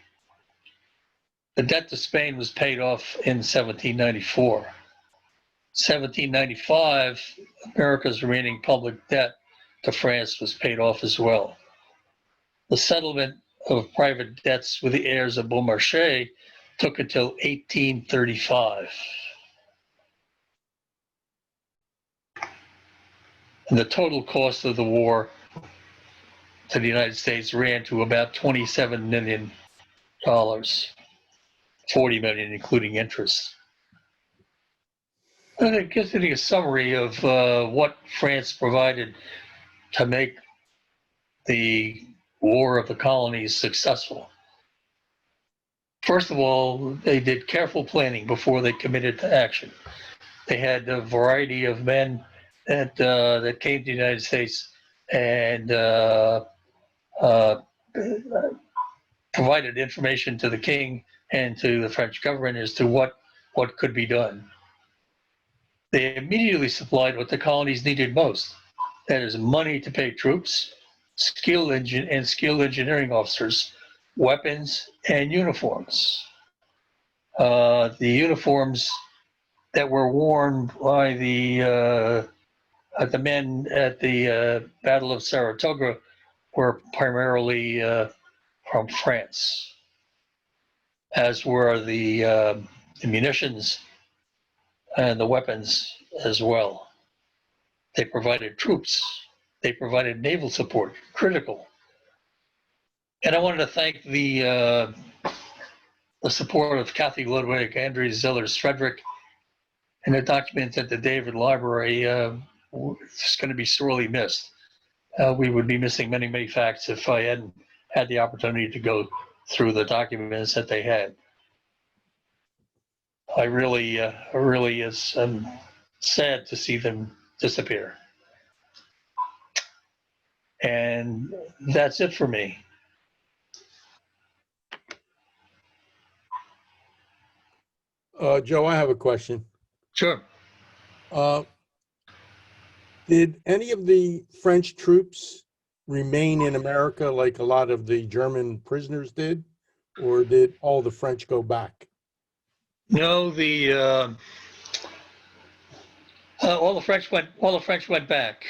Speaker 2: The debt to Spain was paid off in 1794. 1795, America's remaining public debt to France was paid off as well. The settlement of private debts with the heirs of Beaumarchais took until 1835. And the total cost of the war to the United States ran to about $27 million, 40 million including interest. And it gives you a summary of what France provided to make the War of the Colonies successful. First of all, they did careful planning before they committed to action. They had a variety of men that came to the United States and provided information to the king and to the French government as to what could be done. They immediately supplied what the colonies needed most. That is money to pay troops, skilled engineering officers, weapons, and uniforms. The uniforms that were worn by the men at the Battle of Saratoga were primarily from France, as were the munitions and the weapons as well. They provided troops. They provided naval support, critical. And I wanted to thank the support of Kathy Ludwig, Andrew Zillers, Frederick, and the document at the David Library is going to be sorely missed. We would be missing many, many facts if I hadn't had the opportunity to go through the documents that they had. I really is sad to see them disappear. And that's it for me.
Speaker 1: Joe, I have a question.
Speaker 2: Sure.
Speaker 1: Did any of the French troops remain in America like a lot of the German prisoners did, or did all the French go back?
Speaker 2: No, all the French went back.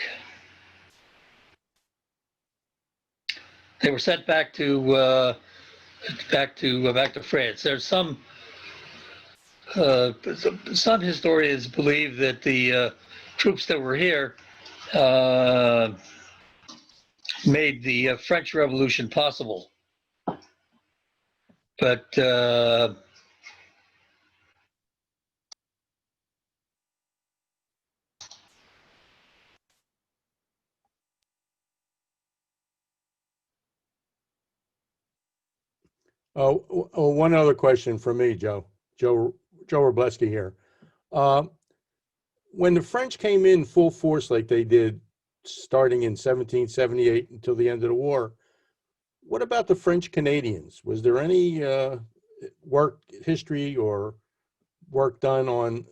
Speaker 2: They were sent back to France. There's some historians believe that the troops that were here made the French Revolution possible, but
Speaker 1: one other question for me, Joe Robleski here. When the French came in full force like they did starting in 1778 until the end of the war, what about the French Canadians? Was there any history or work done on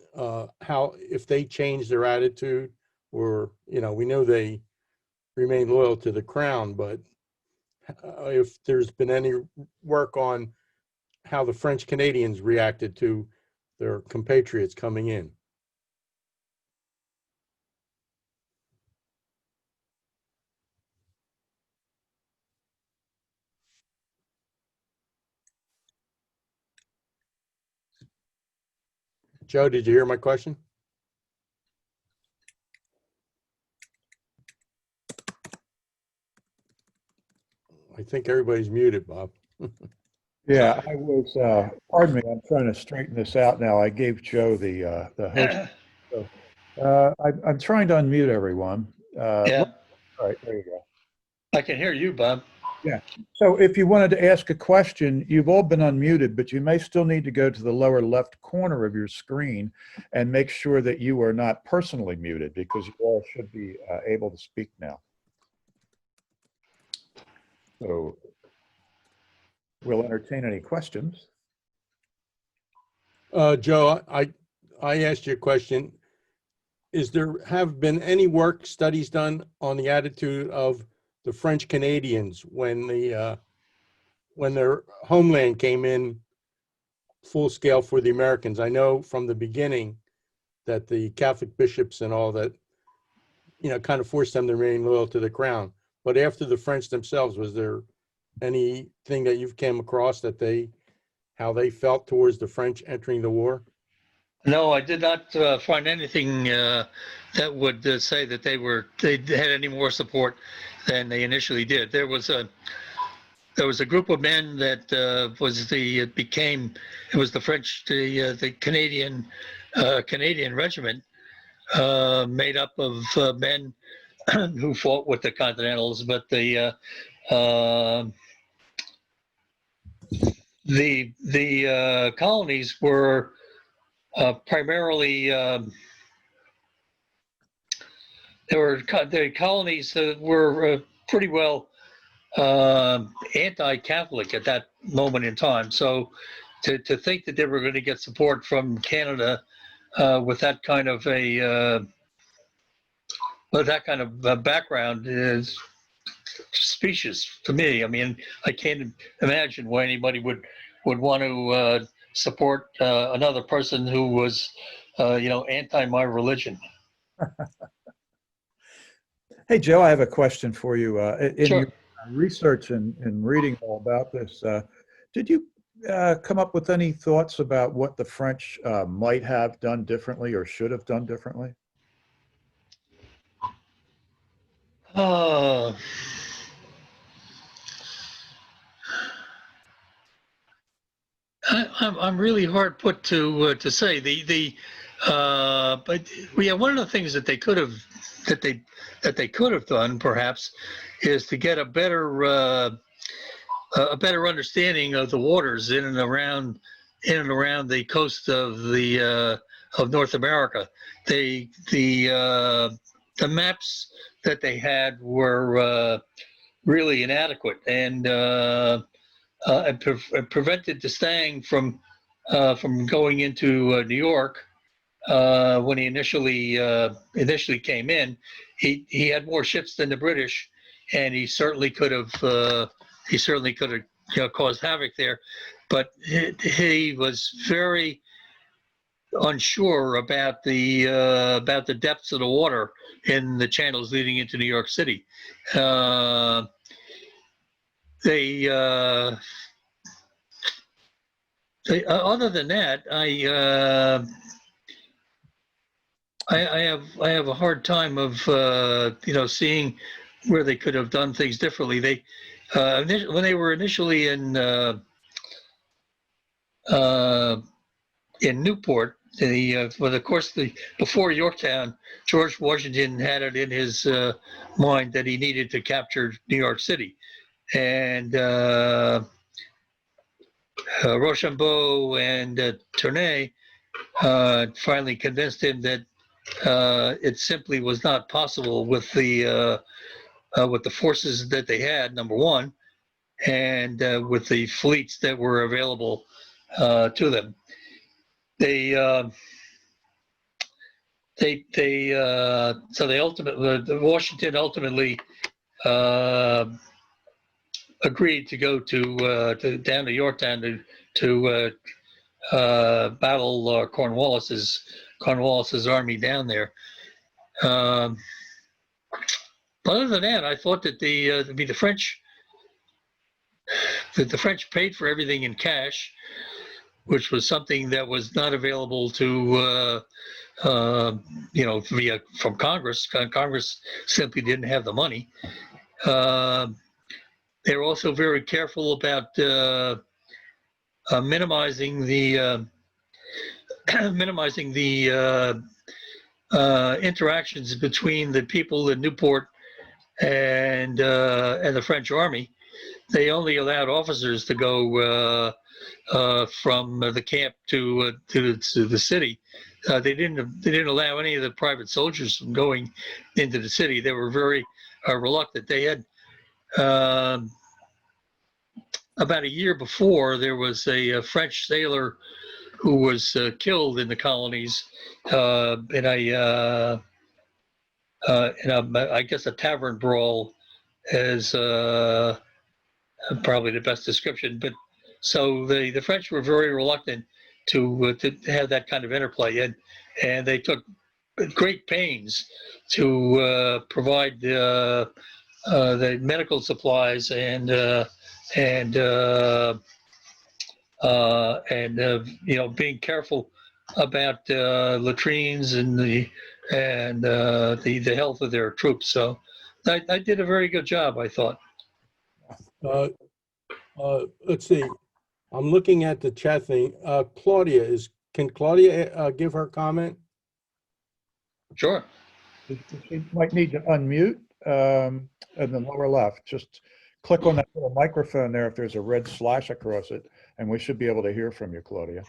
Speaker 1: how, if they changed their attitude, or, we know they remained loyal to the crown, but if there's been any work on how the French Canadians reacted to their compatriots coming in? Joe, did you hear my question? I think everybody's muted, Bob.
Speaker 3: Yeah, I was, pardon me, I'm trying to straighten this out now. I gave Joe the host. So, I'm trying to unmute everyone.
Speaker 2: yeah,
Speaker 3: All right, there you go.
Speaker 2: I can hear you, Bob.
Speaker 3: Yeah. So if you wanted to ask a question, you've all been unmuted, but you may still need to go to the lower left corner of your screen and make sure that you are not personally muted, because you all should be able to speak now. So we'll entertain any questions.
Speaker 1: Joe, I asked you a question. Have been any studies done on the attitude of the French Canadians when their homeland came in full scale for the Americans? I know from the beginning that the Catholic bishops and all that, kind of forced them to remain loyal to the crown. But after the French themselves, was there anything that you've came across that how they felt towards the French entering the war?
Speaker 2: No, I did not find anything that would say that they had any more support than they initially did. There was a group of men that was the Canadian regiment, made up of men who fought with the Continentals, but the colonies were primarily the colonies were pretty well anti-Catholic at that moment in time. So to think that they were going to get support from Canada with that kind of background is specious to me. I mean, I can't imagine why anybody would want to support another person who was, anti my religion.
Speaker 3: Hey, Joe, I have a question for you. In
Speaker 2: Sure.
Speaker 3: your research and reading all about this, did you come up with any thoughts about what the French might have done differently or should have done differently?
Speaker 2: Uh, I'm really hard put to say but yeah, one of the things that they could have done perhaps is to get a better understanding of the waters in and around the coast of North America. The maps that they had were really inadequate and prevented the Stang from going into New York when he initially came in. He had more ships than the British, and he certainly could have caused havoc there. But he was very unsure about the depths of the water in the channels leading into New York City. They other than that, I have a hard time of seeing where they could have done things differently. They when they were initially in Newport, before Yorktown, George Washington had it in his mind that he needed to capture New York City, and Rochambeau and Tournay finally convinced him that it simply was not possible with the forces that they had, number one, and with the fleets that were available to them. Washington ultimately agreed to go down to Yorktown to battle Cornwallis's army down there. But other than that, I thought that the French paid for everything in cash, which was something that was not available to from Congress. Congress simply didn't have the money. They were also very careful about minimizing the interactions between the people in Newport and the French army. They only allowed officers to go from the camp to the city. They didn't allow any of the private soldiers from going into the city. They were very reluctant. They had about a year before, there was a French sailor who was killed in the colonies in I guess a tavern brawl is probably the best description. But so the French were very reluctant to have that kind of interplay, and they took great pains to provide the medical supplies and being careful about latrines and the health of their troops. So I did a very good job, I thought.
Speaker 1: Let's see. I'm looking at the chat thing. Can Claudia give her comment?
Speaker 2: Sure.
Speaker 3: She might need to unmute in the lower left. Just click on that little microphone there if there's a red slash across it, and we should be able to hear from you, Claudia.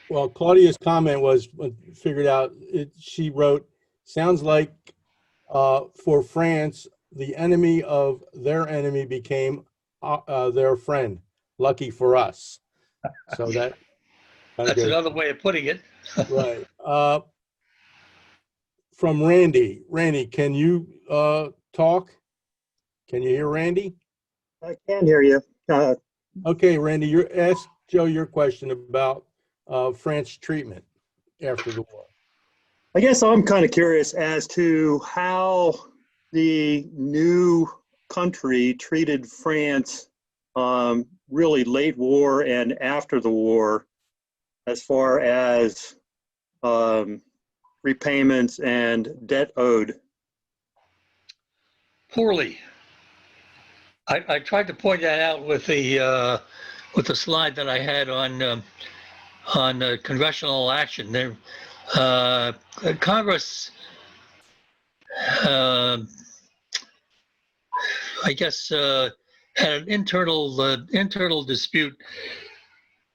Speaker 1: Well, Claudia's comment was figured out. She wrote, sounds like for France, the enemy of their enemy became their friend. Lucky for us. So that's
Speaker 2: another way of putting it.
Speaker 1: Right. From Randy. Randy, can you talk? Can you hear Randy?
Speaker 4: I can hear you.
Speaker 1: Okay, Randy, ask Joe your question about French treatment after the war.
Speaker 4: I guess I'm kind of curious as to how the new country treated France really late war and after the war as far as repayments and debt owed?
Speaker 2: Poorly. I tried to point that out with the slide that I had on congressional action. There, Congress, I guess, had an internal dispute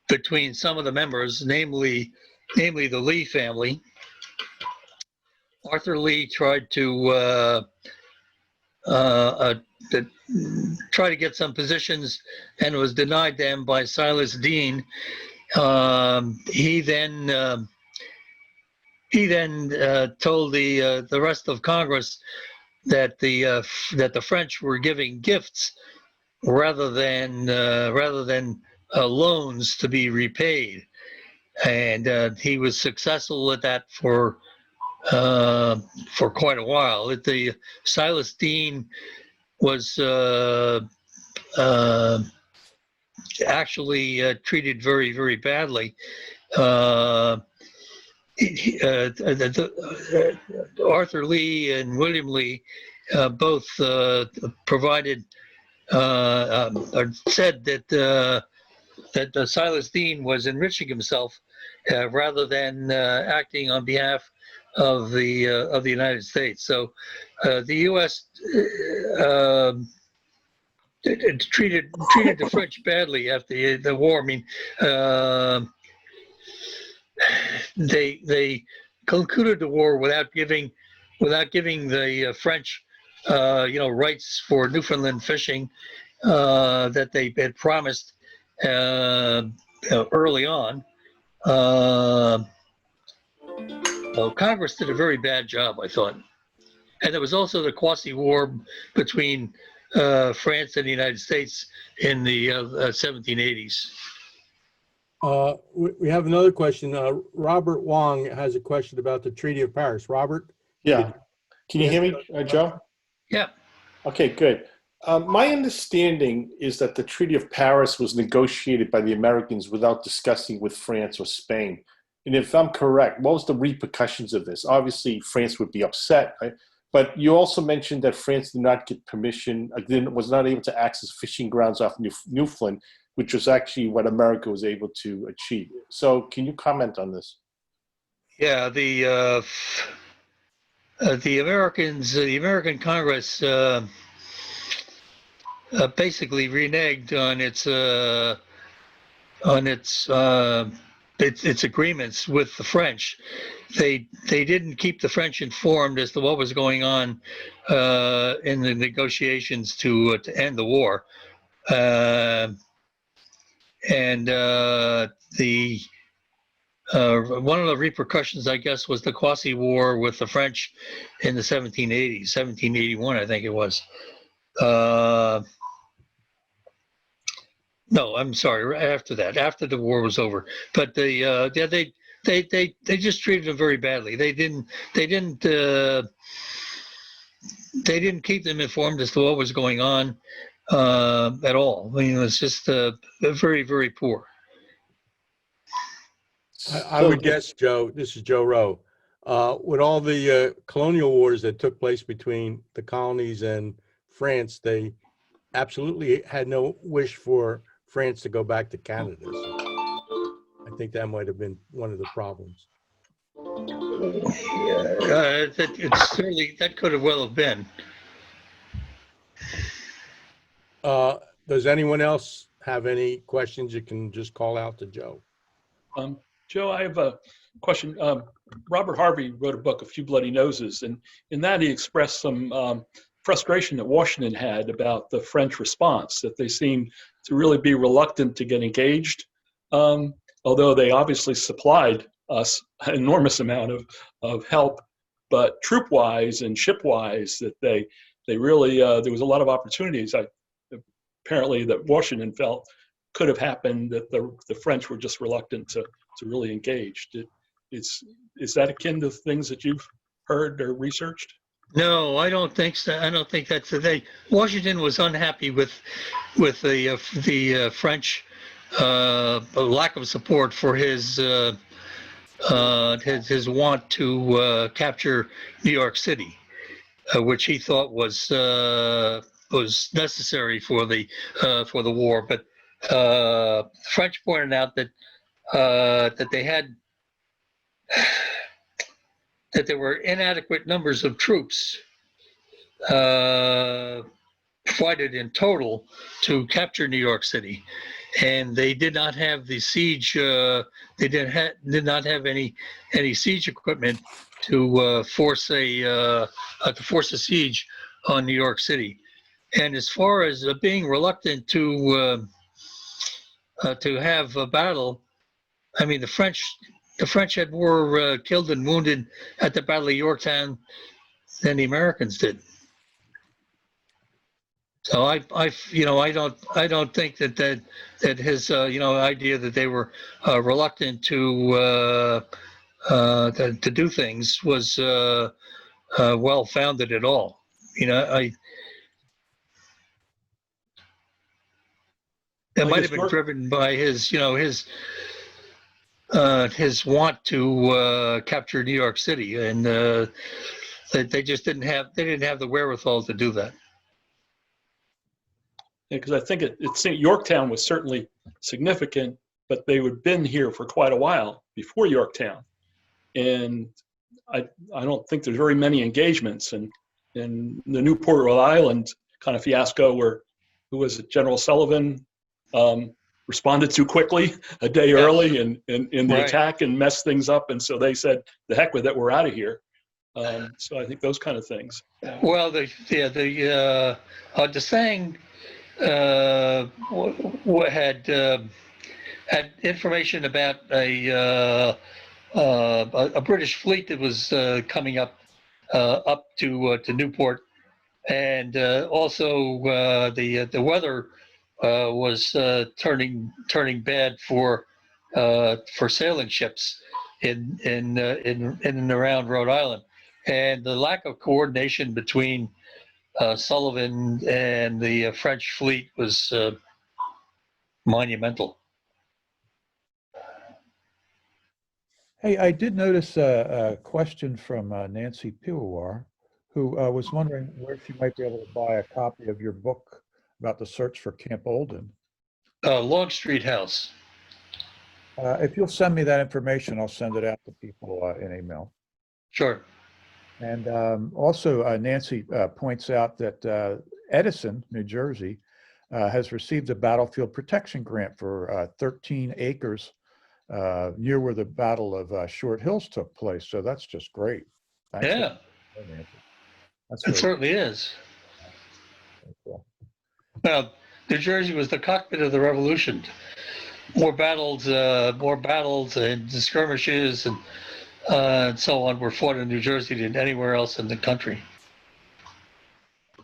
Speaker 2: between some of the members, namely the Lee family. Arthur Lee tried to try to get some positions and was denied them by Silas Dean. He then told the rest of Congress that the French were giving gifts rather than loans to be repaid, and he was successful at that for quite a while. The Silas Dean was actually treated very, very badly. Arthur Lee and William Lee both provided or said that Silas Dean was enriching himself rather than acting on behalf of the United States. So the U.S. treated the French badly after the war. I mean, they concluded the war without giving the French rights for Newfoundland fishing that they had promised early on. Well, Congress did a very bad job, I thought. And there was also the quasi-war between France and the United States in the 1780s.
Speaker 1: We have another question. Robert Wong has a question about the Treaty of Paris. Robert?
Speaker 5: Yeah. Can you hear me, Joe?
Speaker 2: Yeah.
Speaker 5: Okay, good. My understanding is that the Treaty of Paris was negotiated by the Americans without discussing with France or Spain. And if I'm correct, what was the repercussions of this? Obviously, France would be upset, right? But you also mentioned that France did not get permission, was not able to access fishing grounds off Newfoundland, which was actually what America was able to achieve. So can you comment on this?
Speaker 2: Yeah, the American Congress basically reneged on its agreements with the French. They didn't keep the French informed as to what was going on in the negotiations to end the war, and one of the repercussions, I guess, was the quasi-war with the French in the 1780s, 1781, I think it was. No, I'm sorry. After that, after the war was over, but they just treated them very badly. They didn't keep them informed as to what was going on at all. I mean, it was just very, very poor.
Speaker 1: I would guess, Joe, this is Joe Rowe, with all the colonial wars that took place between the colonies and France, they absolutely had no wish for France to go back to Canada. So I think that might have been one of the problems.
Speaker 2: That could have well have been.
Speaker 1: Does anyone else have any questions? You can just call out to Joe.
Speaker 6: Joe, I have a question. Robert Harvey wrote a book, A Few Bloody Noses, and in that he expressed some frustration that Washington had about the French response, that they seemed to really be reluctant to get engaged, although they obviously supplied us an enormous amount of help, but troop-wise and ship-wise, that they really, there was a lot of opportunities, apparently, that Washington felt could have happened, that the French were just reluctant to really engage. Is that akin to things that you've heard or researched?
Speaker 2: No, I don't think so. I don't think that's the thing. Washington was unhappy with the French lack of support for his want to capture New York City, which he thought was necessary for the war. But French pointed out that they had that there were inadequate numbers of troops provided in total to capture New York City, and they did not have the siege. They did not have any siege equipment to force a siege on New York City. And as far as being reluctant to have a battle, I mean, the French had more killed and wounded at the Battle of Yorktown than the Americans did. So I don't think that his idea that they were reluctant to do things was well founded at all. It might have been driven by his want to capture New York City, and they just didn't have the wherewithal to do that.
Speaker 6: Because I think Yorktown was certainly significant, but they had been here for quite a while before Yorktown, and I don't think there's very many engagements. And in the Newport, Rhode Island kind of fiasco, where who was it, General Sullivan, responded too quickly a day early in the attack and messed things up, and so they said, "The heck with it, we're out of here." So I think those kind of things.
Speaker 2: Well, the saying had information about a British fleet that was coming up to Newport, and also the weather was turning bad for sailing ships in and around Rhode Island, and the lack of coordination between Sullivan and the French fleet was monumental.
Speaker 3: Hey, I did notice a question from Nancy Piwar, who was wondering where she might be able to buy a copy of your book about the search for Camp Olden.
Speaker 2: Longstreet House.
Speaker 3: If you'll send me that information, I'll send it out to people in email.
Speaker 2: Sure.
Speaker 3: And also, Nancy points out that Edison, New Jersey, has received a battlefield protection grant for 13 acres near where the Battle of Short Hills took place. So that's just great. Thanks.
Speaker 2: Yeah, it certainly is.
Speaker 3: Cool.
Speaker 2: Well, New Jersey was the cockpit of the Revolution. More battles and skirmishes and so on were fought in New Jersey than anywhere else in the country.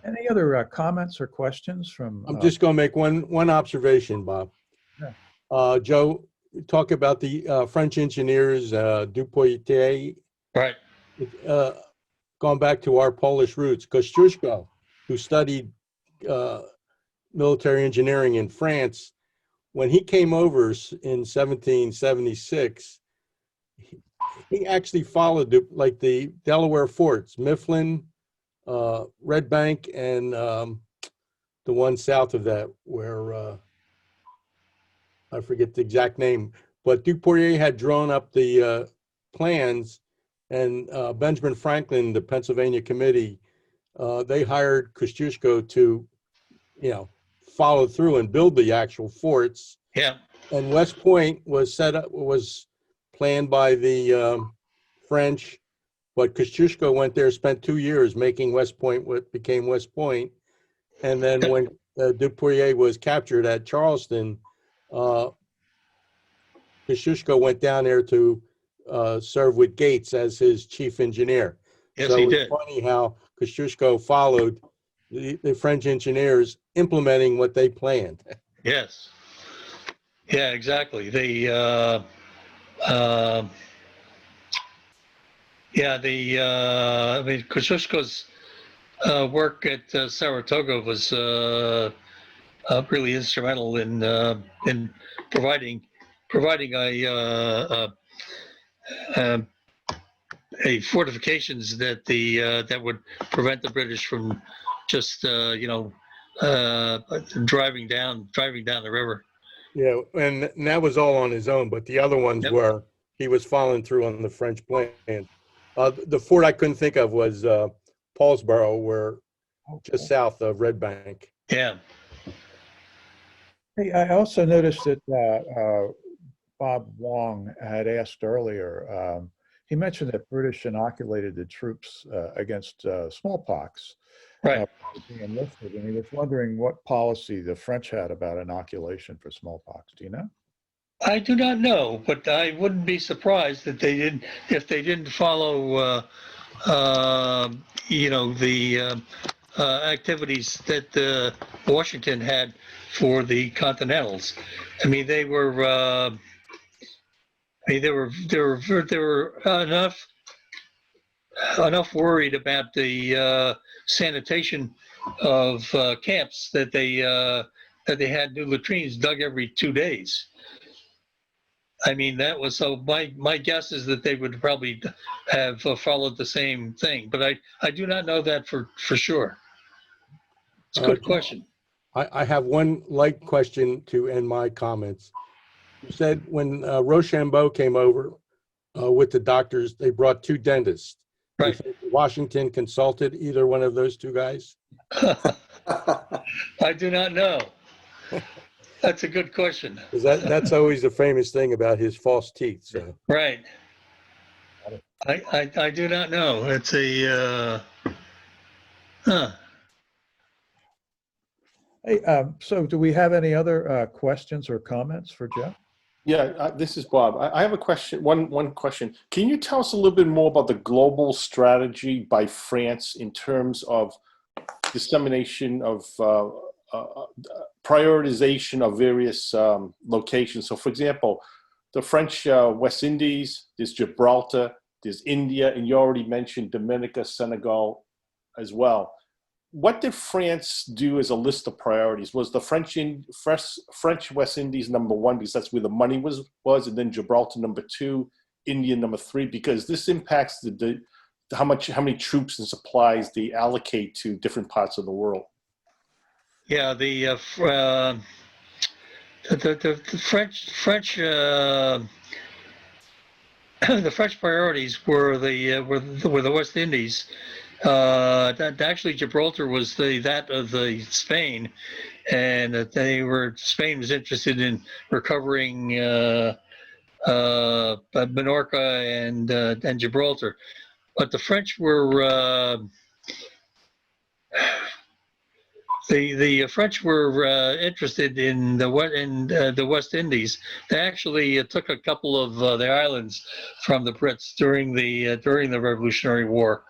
Speaker 3: Any other comments or questions from?
Speaker 1: I'm just going to make one observation, Bob.
Speaker 3: Yeah.
Speaker 1: Joe, talk about the French engineers, Dupoitier.
Speaker 2: Right.
Speaker 1: Going back to our Polish roots, Kosciuszko, who studied military engineering in France, when he came over in 1776, he actually followed the Delaware forts, Mifflin, Red Bank, and the one south of that where I forget the exact name, but Dupoitier had drawn up the plans, and Benjamin Franklin, the Pennsylvania Committee, they hired Kosciuszko to, follow through and build the actual forts.
Speaker 2: Yeah.
Speaker 1: And West Point was planned by the French, but Kosciuszko went there, spent 2 years making West Point what became West Point. And then when Dupoitier was captured at Charleston, Kosciuszko went down there to serve with Gates as his chief engineer.
Speaker 2: Yes,
Speaker 1: so
Speaker 2: he
Speaker 1: it's
Speaker 2: did.
Speaker 1: funny how Kosciuszko followed the French engineers implementing what they planned.
Speaker 2: Yes. Yeah, exactly. Kosciuszko's work at Saratoga was really instrumental in providing a fortifications that would prevent the British from just driving down the river.
Speaker 1: Yeah, and that was all on his own, but the other ones
Speaker 2: Yep.
Speaker 1: were, he was following through on the French plan. The fort I couldn't think of was Paulsboro, where just south of Red Bank.
Speaker 2: Yeah.
Speaker 3: Hey, I also noticed that Bob Wong had asked earlier, he mentioned that British inoculated the troops against smallpox.
Speaker 2: Right.
Speaker 3: Being enlisted, and he was wondering what policy the French had about inoculation for smallpox. Do you know?
Speaker 2: I do not know, but I wouldn't be surprised that if they didn't follow, the activities that Washington had for the Continentals. I mean, they were enough worried about the sanitation of camps that they had new latrines dug every 2 days. I mean, that was so. My guess is that they would probably have followed the same thing, but I do not know that for sure. It's a good question.
Speaker 1: I have one light question to end my comments. You said when Rochambeau came over with the doctors, they brought 2 dentists.
Speaker 2: Right.
Speaker 1: You think Washington consulted either one of those 2 guys?
Speaker 2: I do not know. That's a good question.
Speaker 1: Because that's always the famous thing about his false teeth. So.
Speaker 2: Right. I do not know. It's a
Speaker 3: Hey, so do we have any other questions or comments for Jeff?
Speaker 5: Yeah, this is Bob. I have a question. One question. Can you tell us a little bit more about the global strategy by France in terms of dissemination of prioritization of various locations? So, for example, the French West Indies, there's Gibraltar, there's India, and you already mentioned Dominica, Senegal as well. What did France do as a list of priorities? Was the French West Indies number 1 because that's where the money was, and then Gibraltar number 2, India number 3, because this impacts how many troops and supplies they allocate to different parts of the world.
Speaker 2: yeah. The French the French priorities were the West Indies. Actually, Gibraltar was that of the Spain, and that Spain was interested in recovering Minorca and Gibraltar, but the French were the French were interested in the West Indies. They actually took a couple of the islands from the Brits during the Revolutionary War.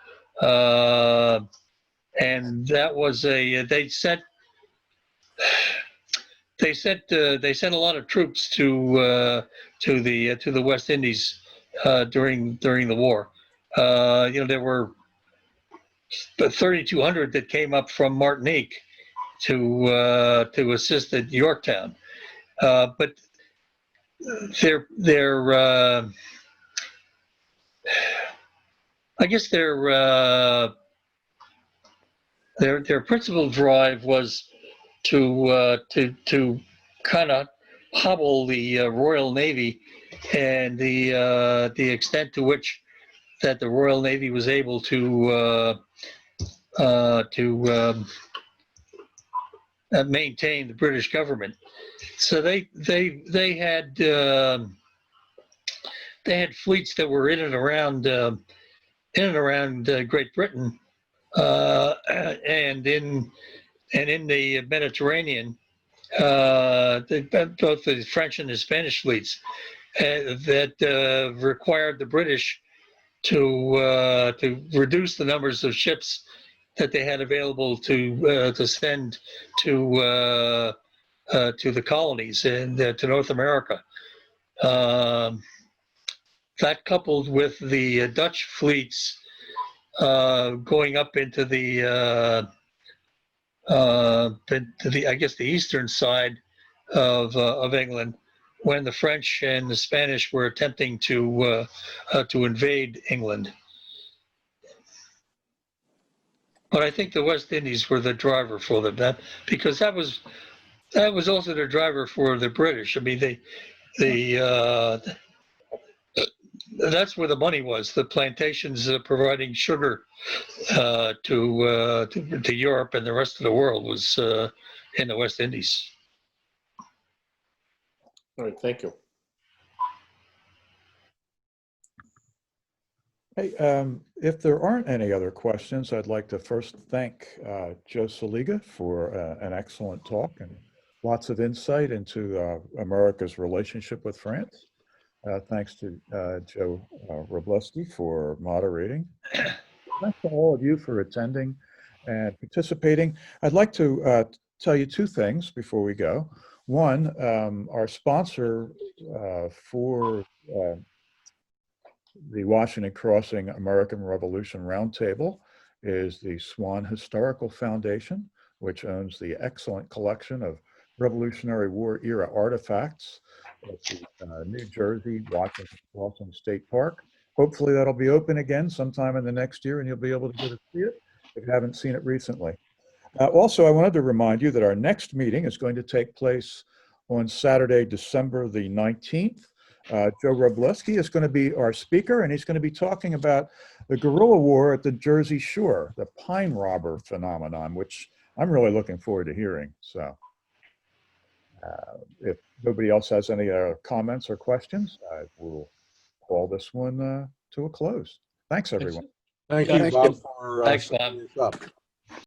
Speaker 2: And that was they sent a lot of troops to the West Indies during the war. There were 3,200 that came up from Martinique to assist at Yorktown, but I guess their principal drive was to kind of hobble the Royal Navy, and the extent to which that the Royal Navy was able to maintain the British government. So they had fleets that were in and around Great Britain, and in the Mediterranean, both the French and the Spanish fleets that required the British to reduce the numbers of ships that they had available to send to the colonies and to North America. That coupled with the Dutch fleets going up into the I guess the eastern side of England, when the French and the Spanish were attempting to invade England. But I think the West Indies were the driver for them, because that was also the driver for the British. I mean, that's where the money was. The plantations providing sugar to Europe and the rest of the world was in the West Indies.
Speaker 5: All right, thank you.
Speaker 3: Hey, if there aren't any other questions, I'd like to first thank Joe Seliga for an excellent talk and lots of insight into America's relationship with France. Thanks to Joe Robleski for moderating. Thanks to all of you for attending and participating. I'd like to tell you two things before we go. One, our sponsor for the Washington Crossing American Revolution Roundtable is the Swan Historical Foundation, which owns the excellent collection of Revolutionary War era artifacts at the New Jersey Washington Crossing State Park. Hopefully that'll be open again sometime in the next year and you'll be able to go to see it if you haven't seen it recently. Also, I wanted to remind you that our next meeting is going to take place on Saturday, December the 19th. Joe Robleski is going to be our speaker, and he's going to be talking about the guerrilla war at the Jersey Shore, the pine robber phenomenon, which I'm really looking forward to hearing. So if nobody else has any comments or questions, I will call this one to a close. Thanks, everyone.
Speaker 1: Thank
Speaker 6: Yeah,
Speaker 1: you,
Speaker 6: thank
Speaker 1: Bob,
Speaker 6: you.
Speaker 1: for
Speaker 2: Thanks,
Speaker 1: setting
Speaker 2: Bob.
Speaker 1: this up.